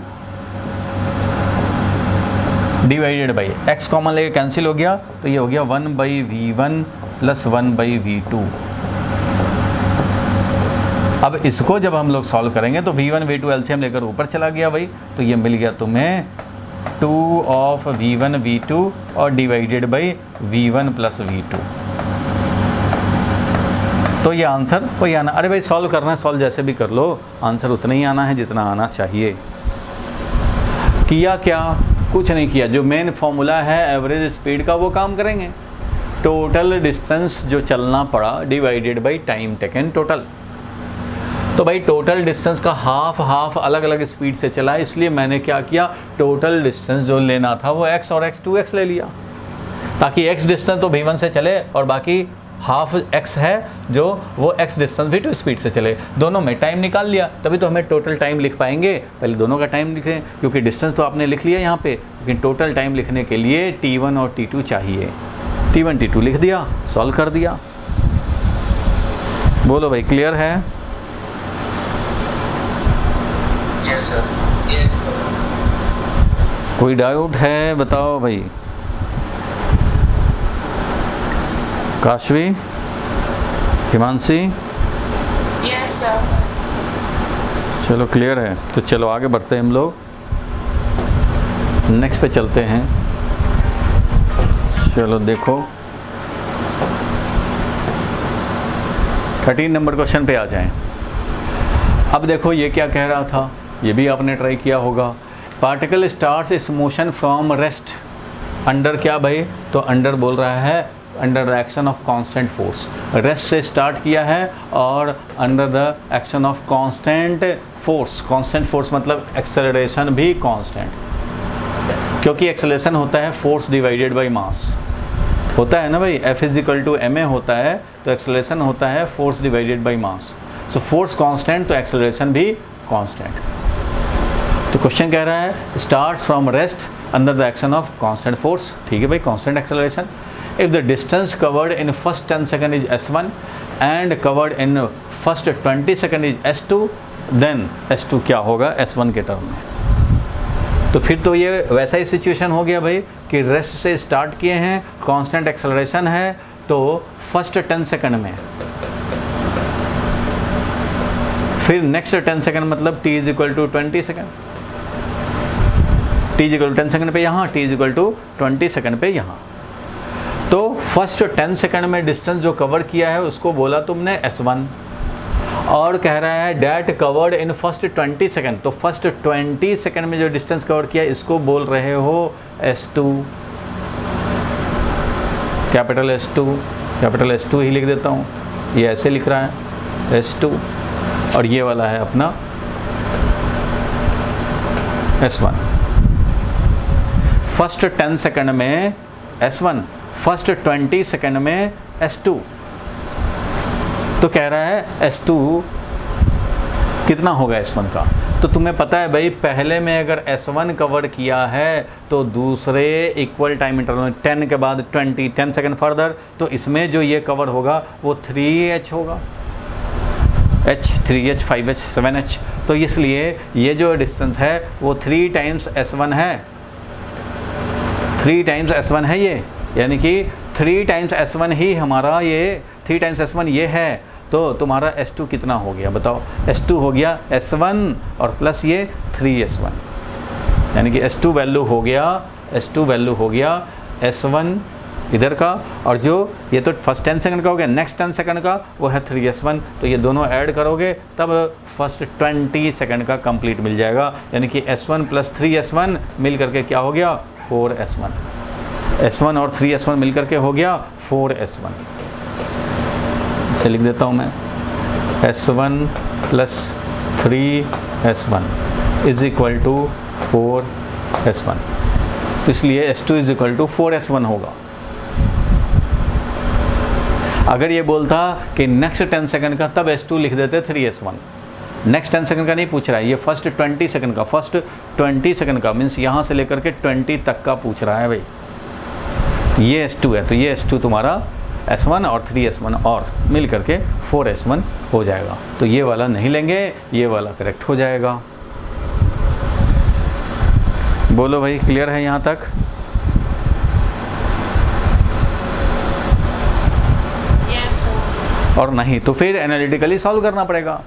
डिवाइडेड बाई x कॉमन लेके कैंसिल हो गया, तो ये हो गया 1/v1 प्लस 1/v2। अब इसको जब हम लोग सॉल्व करेंगे तो v1 v2 एलसीएम लेकर ऊपर चला गया भाई, तो ये मिल गया तुम्हें 2 ऑफ v1 v2 और divided by v1 plus v2। तो ये आंसर वही आना। अरे भाई सॉल्व करना है, सॉल्व जैसे भी कर लो, आंसर उतना ही आना है जितना आना चाहिए। किया क्या, कुछ नहीं किया, जो मेन फॉर्मूला है एवरेज स्पीड का वो काम करेंगे। टोटल डिस्टेंस जो चलना पड़ा divided by time taken total. तो भाई टोटल डिस्टेंस का हाफ अलग अलग स्पीड से चला, इसलिए मैंने क्या किया, टोटल डिस्टेंस जो लेना था वो x और x 2x ले लिया, ताकि x डिस्टेंस तो v1 से चले और बाकी हाफ x है जो वो x डिस्टेंस v2 स्पीड से चले। दोनों में टाइम निकाल लिया, तभी तो हमें टोटल टाइम लिख पाएंगे। पहले दोनों का टाइम लिखें, क्योंकि डिस्टेंस तो आपने लिख लिया यहाँ पे, लेकिन टोटल टाइम लिखने के लिए t1 और t2 चाहिए। t1 t2 लिख दिया, सॉल्व कर दिया। बोलो भाई क्लियर है? Yes sir. Yes sir. कोई डाउट है बताओ भाई। Kashvi, Himanshi, Yes, sir. चलो क्लियर है, तो चलो आगे बढ़ते हैं हम लोग, नेक्स्ट पे चलते हैं। चलो देखो 13 नंबर क्वेश्चन पे आ जाएं। अब देखो ये क्या कह रहा था, ये भी आपने ट्राई किया होगा। Particle starts it's motion from rest under, क्या भाई, तो अंडर बोल रहा है under the action of constant force. Rest से स्टार्ट किया है और under the action of constant force. Constant force मतलब एक्सेलरेशन भी कांस्टेंट, क्योंकि एक्सेलरेशन होता है फोर्स डिवाइडेड बाय मास, होता है ना भाई, F = ma होता है, तो एक्सेलरेशन होता है force divided by mass. So force constant तो एक्सेलरेशन भी कांस्टेंट। तो क्वेश्चन कह रहा है starts from rest under the action of constant force, ठीक है भाई, constant acceleration. If the distance covered in first 10 second is s1 and covered in first 20 second is s2, then s2 क्या होगा s1 के term में। तो फिर तो ये वैसा ही सिचुएशन हो गया भाई कि रेस्ट से स्टार्ट किए हैं, कांस्टेंट एक्सेलरेशन है, तो फर्स्ट 10 सेकंड में, फिर नेक्स्ट 10 सेकंड मतलब t = 20 सेकंड, t = 10 सेकंड पे यहाँ, t = 20 सेकंड पे यहाँ। तो फर्स्ट 10 सेकंड में डिस्टेंस जो कवर किया है उसको बोला तुमने s1, और कह रहा है that covered in first 20 second, तो फर्स्ट 20 सेकंड में जो डिस्टेंस कवर किया इसको बोल रहे हो s2, कैपिटल S2 ही लिख देता हूँ, ये ऐसे लिख रहा है S2, और ये वाला है अपना S1। फर्स्ट 10 सेकंड में S1, फर्स्ट 20 सेकंड में S2। तो कह रहा है S2 कितना होगा S1 का। तो तुम्हें पता है भाई, पहले में अगर S1 कवर किया है तो दूसरे इक्वल टाइम इंटरवल में 10 के बाद 10 सेकंड फर्दर, तो इसमें जो ये कवर होगा वो 3h होगा, h 3h 5h 7h। तो इसलिए ये जो डिस्टेंस है वो 3 टाइम्स S1 है, 3 टाइम्स S1 है ये, यानी कि 3 टाइम्स S1 ही हमारा ये 3 टाइम्स S1 ये है। तो तुम्हारा S2 कितना हो गया बताओ, S2 हो गया S1 और प्लस ये 3S1, यानी कि S2 वैल्यू हो गया S1 इधर का, और जो ये तो फर्स्ट 10 सेकंड का हो गया, नेक्स्ट 10 सेकंड का वो है 3S1। तो ये दोनों ऐड करोगे तब फर्स्ट 20 सेकंड का कंप्लीट मिल जाएगा, यानी कि S1 + 3S1 मिल करके क्या हो गया 4S1। S1 और 3S1 मिल करके हो गया 4S1। इसे लिख देता हूँ मैं, S1 + 3S1 = 4S1। तो इसलिए S2 = 4S1 होगा। अगर ये बोलता कि नेक्स्ट 10 सेकंड का, तब S2 लिख देते 3S1। नेक्स्ट 10 सेकंड का नहीं पूछ रहा है, ये फर्स्ट 20 सेकंड का, फर्स्ट 20 सेकंड का मीन्स यहाँ से लेकर के 20 तक का पूछ रहा है भाई। ये S2 है, तो ये S2 तुम्हारा S1 और 3S1 और मिल करके 4S1 हो जाएगा। तो ये वाला नहीं लेंगे, ये वाला करेक्ट हो जाएगा। बोलो भाई, क्लियर है यहाँ तक? और नहीं तो फिर एनालिटिकली सॉल्व करना पड़ेगा।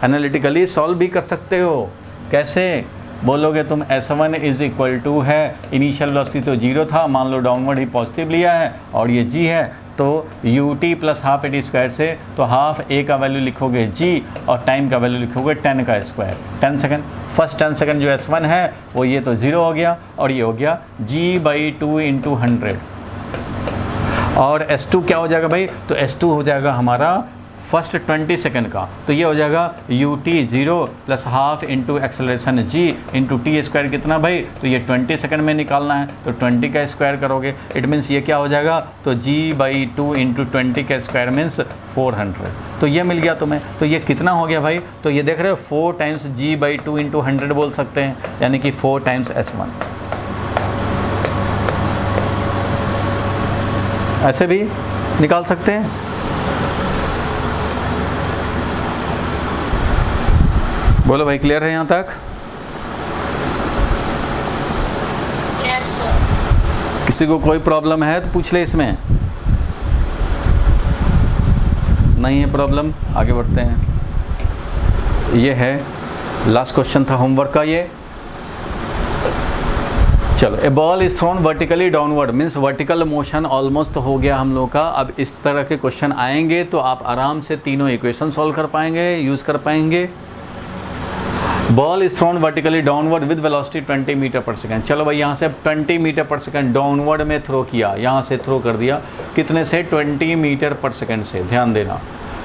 एनालिटिकली सॉल्व भी कर सकते हो, कैसे बोलोगे तुम, S1 = है, इनिशियल वेलोसिटी तो 0 था, मान लो डाउनवर्ड ही पॉजिटिव लिया है और ये g है, तो ut + ½ AT² से तो ½ a का वैल्यू लिखोगे g और टाइम का वैल्यू लिखोगे 10 का स्क्वायर, 10 सेकंड। फर्स्ट 10 सेकंड जो S1 है वो ये तो 0 हो गया, और ये हो गया g/2 × 100। और S2 क्या हो जाएगा भाई, तो S2 हो जाएगा हमारा फर्स्ट 20 सेकंड का, तो ये हो जाएगा ut 0 + ½ × एक्सेलरेशन g × t² कितना भाई, तो ये 20 सेकंड में निकालना है, तो 20 का स्क्वायर करोगे, इट मीन्स ये क्या हो जाएगा, तो g/2 × 20 का स्क्वायर मीन्स 400। तो ये मिल गया तुम्हें। तो ये कितना हो गया भाई, तो ये देख रहे हो 4 टाइम्स g/2 × 100 बोल सकते हैं, यानी कि 4 टाइम्स S1। ऐसे भी निकाल सकते हैं। बोलो भाई, क्लियर है यहाँ तक? Yes, sir. किसी को कोई प्रॉब्लम है तो पूछ ले इसमें, नहीं है प्रॉब्लम आगे बढ़ते हैं। ये है लास्ट क्वेश्चन था होमवर्क का ये। चलो, a ball is thrown vertically downward means vertical motion almost हो गया हम लोग का। अब इस तरह के क्वेश्चन आएंगे तो आप आराम से तीनों इक्वेशन सॉल्व कर पाएंगे, यूज़ कर पाएंगे। Ball is thrown vertically downward with velocity 20 metre पर सेकेंड। चलो भाई, यहाँ से 20 मीटर पर सेकेंड डाउनवर्ड में थ्रो किया, यहाँ से थ्रो कर दिया कितने से, 20 मीटर पर सेकेंड से। ध्यान देना,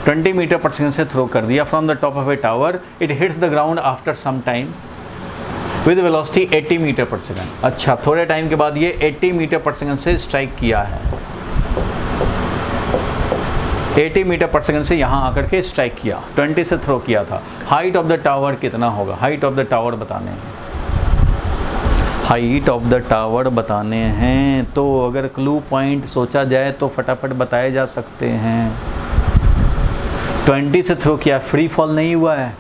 20 मीटर पर सेकेंड से थ्रो कर दिया from the top of a tower. It hits the ground after some time with velocity 80 metre पर सेकेंड। अच्छा, थोड़े टाइम के बाद ये 80 मीटर पर सेकेंड से स्ट्राइक किया है, 80 मीटर पर सेकेंड से यहाँ आकर के स्ट्राइक किया, 20 से थ्रो किया था। हाइट ऑफ द टावर कितना होगा, हाइट ऑफ द टावर बताने हैं, हाइट ऑफ द टावर बताने हैं। तो अगर क्लू पॉइंट सोचा जाए तो फटाफट बताए जा सकते हैं। 20 से थ्रो किया, फ्री फॉल नहीं हुआ है।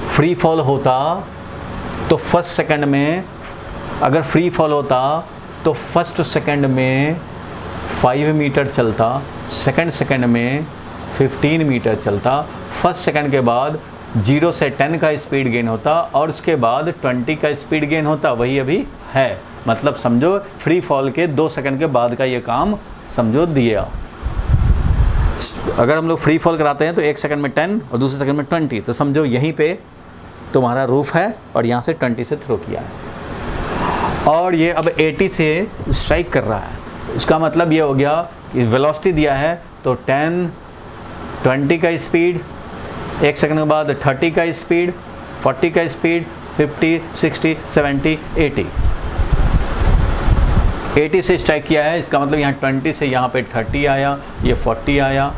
फ्री फॉल होता तो फर्स्ट सेकंड में, अगर फ्री फॉल होता तो फर्स्ट सेकंड में 5 मीटर चलता, सेकंड सेकंड में 15 मीटर चलता, फर्स्ट सेकंड के बाद 0 से 10 का स्पीड गेन होता और उसके बाद 20 का स्पीड गेन होता। वही अभी है, मतलब समझो फ्री फॉल के 2 सेकंड के बाद का ये काम समझो दिया। अगर हम लोग फ्री फॉल कराते हैं तो 1 सेकंड में 10 और दूसरे सेकंड में 20, तो समझो यहीं पे तुम्हारा रूफ है और यहाँ से 20 से थ्रो किया है और ये अब 80 से स्ट्राइक कर रहा है। उसका मतलब ये हो गया कि वेलोसिटी दिया है तो 10, 20 का स्पीड, 1 सेकंड के बाद 30 का स्पीड, 40 का स्पीड, 50, 60, 70, 80। 80 से स्ट्राइक किया है, इसका मतलब यहाँ 20 से यहाँ पे 30 आया, ये 40 आया,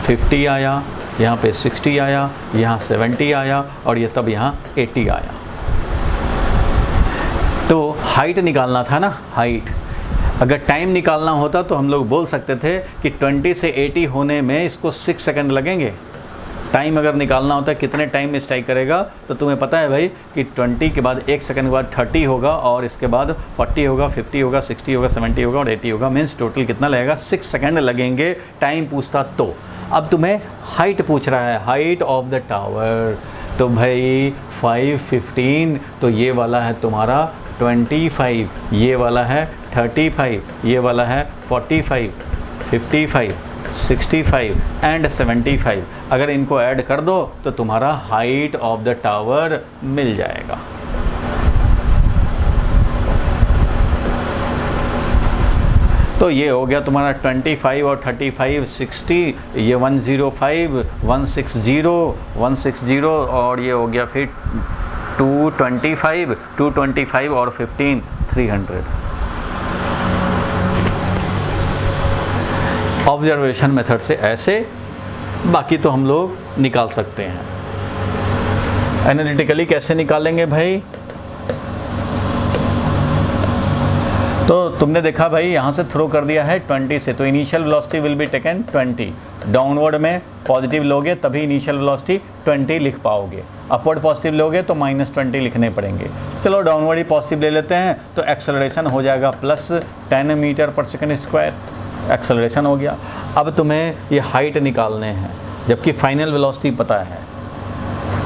50 आया, यहाँ पे 60 आया, यहाँ 70 आया और ये तब यहाँ 80 आया। तो हाइट निकालना था ना, हाइट। अगर टाइम निकालना होता तो हम लोग बोल सकते थे कि 20 से 80 होने में इसको 6 सेकंड लगेंगे। टाइम अगर निकालना होता है कितने टाइम में स्ट्राइक करेगा, तो तुम्हें पता है भाई कि 20 के बाद 1 सेकंड के बाद 30 होगा और इसके बाद 40 होगा, 50 होगा, 60 होगा, 70 होगा और 80 होगा। मीन्स टोटल कितना लगेगा, 6 सेकंड लगेंगे टाइम पूछता तो। अब तुम्हें हाइट पूछ रहा है, हाइट ऑफ द टावर, तो भाई 515, तो ये वाला है तुम्हारा 25, ये वाला है 35, ये वाला है 45, 55, 65 एंड 75। अगर इनको ऐड कर दो तो तुम्हारा हाइट ऑफ द टावर मिल जाएगा। तो ये हो गया तुम्हारा 25 और 35 60, ये 105, 160, 160 और ये हो गया फिर 225, 225 और 15, 300। ऑब्जर्वेशन मेथड से ऐसे, बाकी तो हम लोग निकाल सकते हैं। एनालिटिकली कैसे निकालेंगे भाई, तो तुमने देखा भाई यहाँ से थ्रो कर दिया है 20 से, तो initial velocity will be taken 20। Downward में पॉजिटिव लोगे तभी इनिशियल वेलोसिटी 20 लिख पाओगे, अपवर्ड पॉजिटिव लोगे तो -20 लिखने पड़ेंगे। चलो डाउनवर्ड ही पॉजिटिव ले लेते हैं, तो एक्सेलरेशन हो जाएगा +10 मीटर पर सेकंड स्क्वायर, एक्सेलरेशन हो गया। अब तुम्हें ये हाइट निकालने हैं, जबकि फाइनल वेलोसिटी पता है,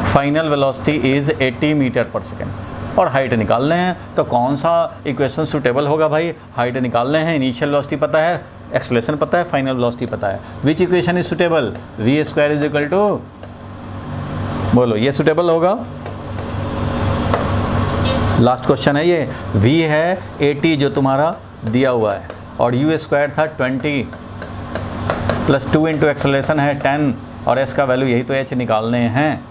फाइनल वेलोसिटी इज़ 80 मीटर पर सेकंड और हाइट निकालने हैं। तो कौन सा इक्वेशन सूटेबल होगा भाई, हाइट निकालने हैं, इनिशियल वेलोसिटी पता है, एक्सेलरेशन पता है, फाइनल वेलोसिटी पता है। विच इक्वेशन इज सूटेबल, v² = बोलो, ये सूटेबल होगा। लास्ट क्वेश्चन है ये, v है 80 जो तुम्हारा दिया हुआ है और u² था 20 + 2 × एक्सेलरेशन है 10 और s का वैल्यू यही तो h निकालने हैं,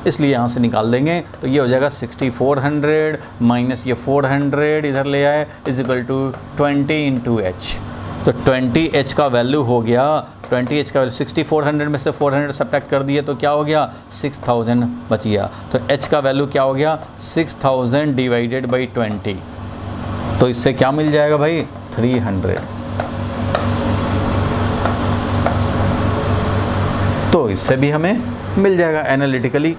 इसलिए यहाँ से निकाल देंगे। तो ये हो जाएगा 6400 माइनस ये 400 इधर ले आए = 20 × h। तो 20h का वैल्यू हो गया, 20h का वैल्यू 6400 में से 400 सब्ट्रैक्ट कर दिए तो क्या हो गया, 6000 बच गया। तो h का वैल्यू क्या हो गया, 6000 / 20। तो इससे क्या मिल जाएगा भाई, 300। तो इससे भी हमें मिल जाएगा एनालिटिकली।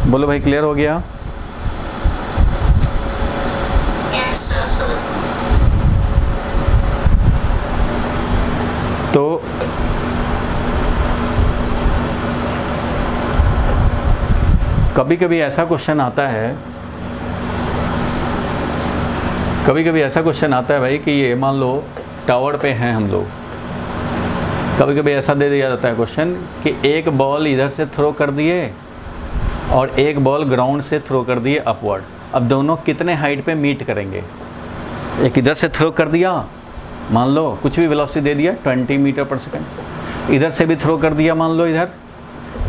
बोलो भाई, क्लियर हो गया। Yes, sir. कभी कभी ऐसा क्वेश्चन आता है, कभी कभी ऐसा क्वेश्चन आता है भाई कि ये मान लो टावर पे हैं हम लोग, कभी कभी ऐसा दे दिया जाता है क्वेश्चन कि एक बॉल इधर से थ्रो कर दिए और एक बॉल ग्राउंड से थ्रो कर दिए अपवर्ड। अब दोनों कितने हाइट पे मीट करेंगे? एक इधर से थ्रो कर दिया, मान लो कुछ भी वेलोसिटी दे दिया 20 मीटर पर सेकंड, इधर से भी थ्रो कर दिया मान लो इधर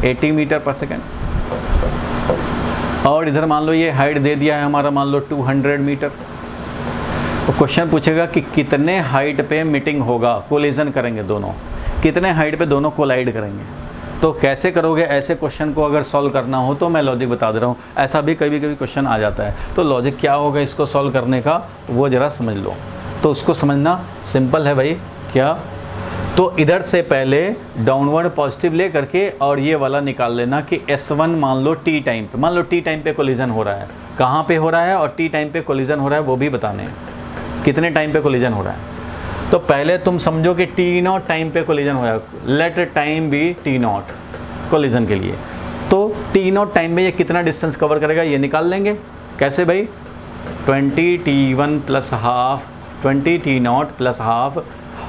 80 मीटर पर सेकंड, और इधर मान लो ये हाइट दे दिया है हमारा मान लो 200 मीटर। तो क्वेश्चन पूछेगा कि कितने हाइट पे मीटिंग होगा, कोलिजन करेंगे दोनों, कितने हाइट पे दोनों कोलाइड करेंगे। तो कैसे करोगे ऐसे क्वेश्चन को अगर सॉल्व करना हो? तो मैं लॉजिक बता दे रहा हूँ, ऐसा भी कभी कभी क्वेश्चन आ जाता है। तो लॉजिक क्या होगा इसको सॉल्व करने का वो ज़रा समझ लो। तो उसको समझना सिंपल है भाई। क्या? तो इधर से पहले डाउनवर्ड पॉजिटिव ले करके और ये वाला निकाल लेना कि S1 मान लो टी टाइम पे, मान लो टी टाइम पे कोलिजन हो रहा है, कहाँ पे हो रहा है और टी टाइम पे कोलिजन हो रहा है वो भी बताने हैं, कितने टाइम पे कोलिजन हो रहा है। तो पहले तुम समझो कि T0 टाइम पे कोलिजन हो रहा है, late time B T0 collision के लिए। तो T0 टाइम में ये कितना डिस्टेंस कवर करेगा ये निकाल लेंगे। कैसे भाई? 20T1 plus half, 20T0 plus half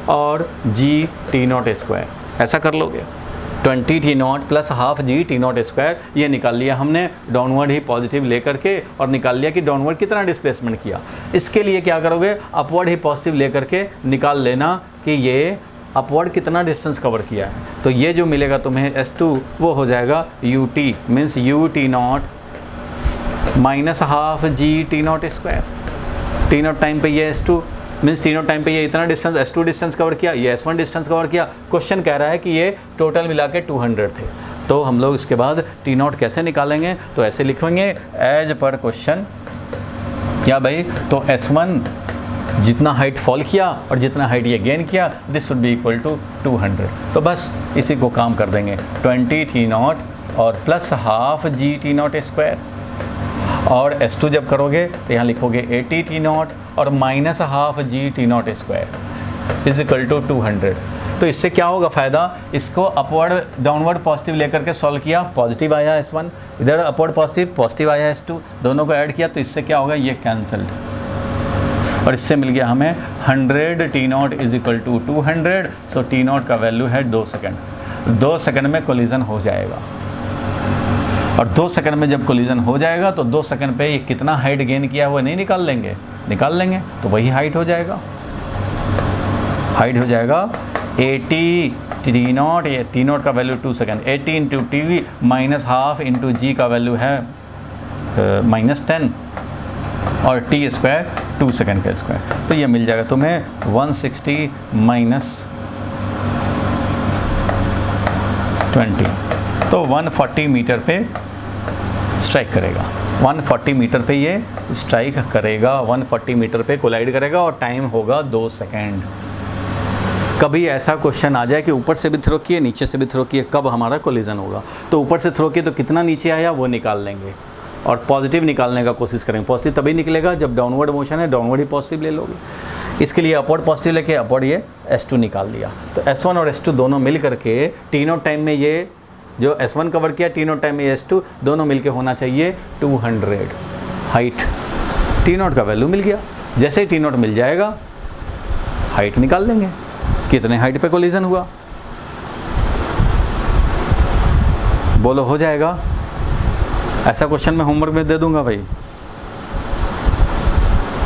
और जी T0 स्क्वायर, ऐसा कर लोगे। 20T0 plus half g T0 square ये निकाल लिया हमने डाउनवर्ड ही पॉजिटिव लेकर के, और निकाल लिया कि डाउनवर्ड कितना डिस्प्लेसमेंट किया। इसके लिए क्या करोगे? अपवर्ड ही पॉजिटिव लेकर के निकाल लेना कि ये अपवर्ड कितना डिस्टेंस कवर किया है। तो ये जो मिलेगा तुम्हें S2 वो हो जाएगा UT means UT0 minus half g T0 square. T0 time पे ये S2 मीन्स T0 टाइम पे ये इतना डिस्टेंस S2 डिस्टेंस कवर किया, ये S1 डिस्टेंस कवर किया। क्वेश्चन कह रहा है कि ये टोटल मिला के 200 थे। तो हम लोग इसके बाद T0 कैसे निकालेंगे? तो ऐसे लिखेंगे एज पर क्वेश्चन। क्या भाई? तो S1 जितना हाइट फॉल किया और जितना हाइट ये गेन किया this should be equal to 200। तो बस इसी को काम कर देंगे 20T0 और plus half g T0 square, और S2 जब करोगे तो यहाँ लिखोगे 80T0 और minus half g T0 square is equal to 200। तो इससे क्या होगा फ़ायदा? इसको अपवर्ड डाउनवर्ड पॉजिटिव लेकर के सॉल्व किया, पॉजिटिव आया S1, इधर अपवर्ड पॉजिटिव आया S2, दोनों को ऐड किया तो इससे क्या होगा? ये कैंसल्ड, और इससे मिल गया हमें 100T0 is equal to 200। So T0 का वैल्यू है 2 सेकेंड। 2 सेकेंड में कोलिजन हो जाएगा, और 2 सेकंड में जब कोलिजन हो जाएगा तो 2 सेकंड पे ये कितना हाइट गेन किया है वो नहीं निकाल लेंगे, निकाल लेंगे तो वही हाइट हो जाएगा। हाइट हो जाएगा 80T0, ये T0 का value 2 second, 80 into t minus half into g का वैल्यू है -10 और टी स्क्वायर 2 सेकंड का स्क्वायर। तो ये मिल जाएगा तुम्हें 160 माइनस 20, तो 140 मीटर पे स्ट्राइक करेगा। 140 मीटर पे ये स्ट्राइक करेगा, 140 मीटर पे कोलाइड करेगा, और टाइम होगा 2 सेकेंड। कभी ऐसा क्वेश्चन आ जाए कि ऊपर से भी थ्रो किए नीचे से भी थ्रो किए, कब हमारा कोलिजन होगा? तो ऊपर से थ्रो किए तो कितना नीचे आया वो निकाल लेंगे, और पॉजिटिव निकालने का कोशिश करेंगे। पॉजिटिव तभी निकलेगा जब डाउनवर्ड मोशन है, डाउनवर्ड ही पॉजिटिव ले लोगे। इसके लिए अपवर्ड पॉजिटिव लेके अपवर्ड ये S2 निकाल लिया। तो S1 और S2 दोनों मिल करके T0 टाइम में ये जो S1 कवर किया, T0 टाइम में S2 दोनों मिलके होना चाहिए 200 हाइट। T0 का वैल्यू मिल गया, जैसे ही T0 मिल जाएगा हाइट निकाल लेंगे, कितने हाइट पे कोलिजन हुआ। बोलो हो जाएगा? ऐसा क्वेश्चन मैं होमवर्क में दे दूंगा भाई।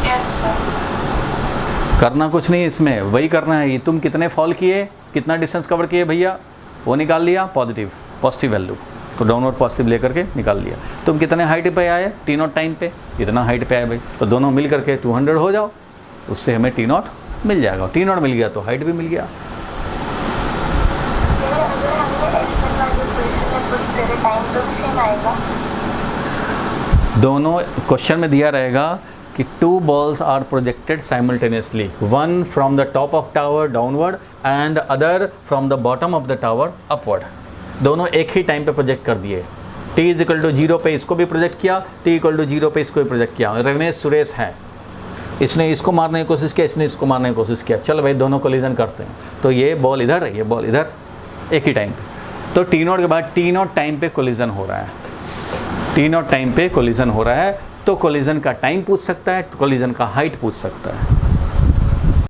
Yes sir. करना कुछ नहीं इसमें, वही करना है। तुम कितने फॉल किए, कितना डिस्टेंस कवर किए भैया, वो निकाल लिया, पॉजिटिव वैल्यू, तो डाउनवर्ड पॉजिटिव लेकर के निकाल लिया। तुम कितने हाइट पे आए T0 टाइम पे, इतना हाइट पे आए भाई, तो दोनों मिल करके 200 हो जाओ, उससे हमें T0 मिल जाएगा। T0 मिल गया तो हाइट भी मिल गया। अगर हमने S1 वाली इक्वेशन में पुट करे टाइम तो भी सेम आएगा? दोनों क्वेश्चन में दिया रहेगा कि 2 balls are projected simultaneously, one from the top of tower downward and other from the bottom of the tower upward। दोनों एक ही टाइम पे प्रोजेक्ट कर दिए। t = 0 पे इसको भी प्रोजेक्ट किया, t = 0 पे इसको भी प्रोजेक्ट किया। रमेश सुरेश है, इसने इसको मारने की कोशिश किया, इसने इसको मारने की कोशिश किया, चल भाई दोनों कोलिजन करते हैं। तो ये बॉल इधर, ये बॉल इधर, एक ही टाइम पे। तो T0 के बाद T0 टाइम पे कोलिजन हो रहा है। टी नॉट टाइम पे कोलिजन हो रहा है, तो कोलिजन का टाइम पूछ सकता है, कोलिजन का हाइट पूछ सकता है।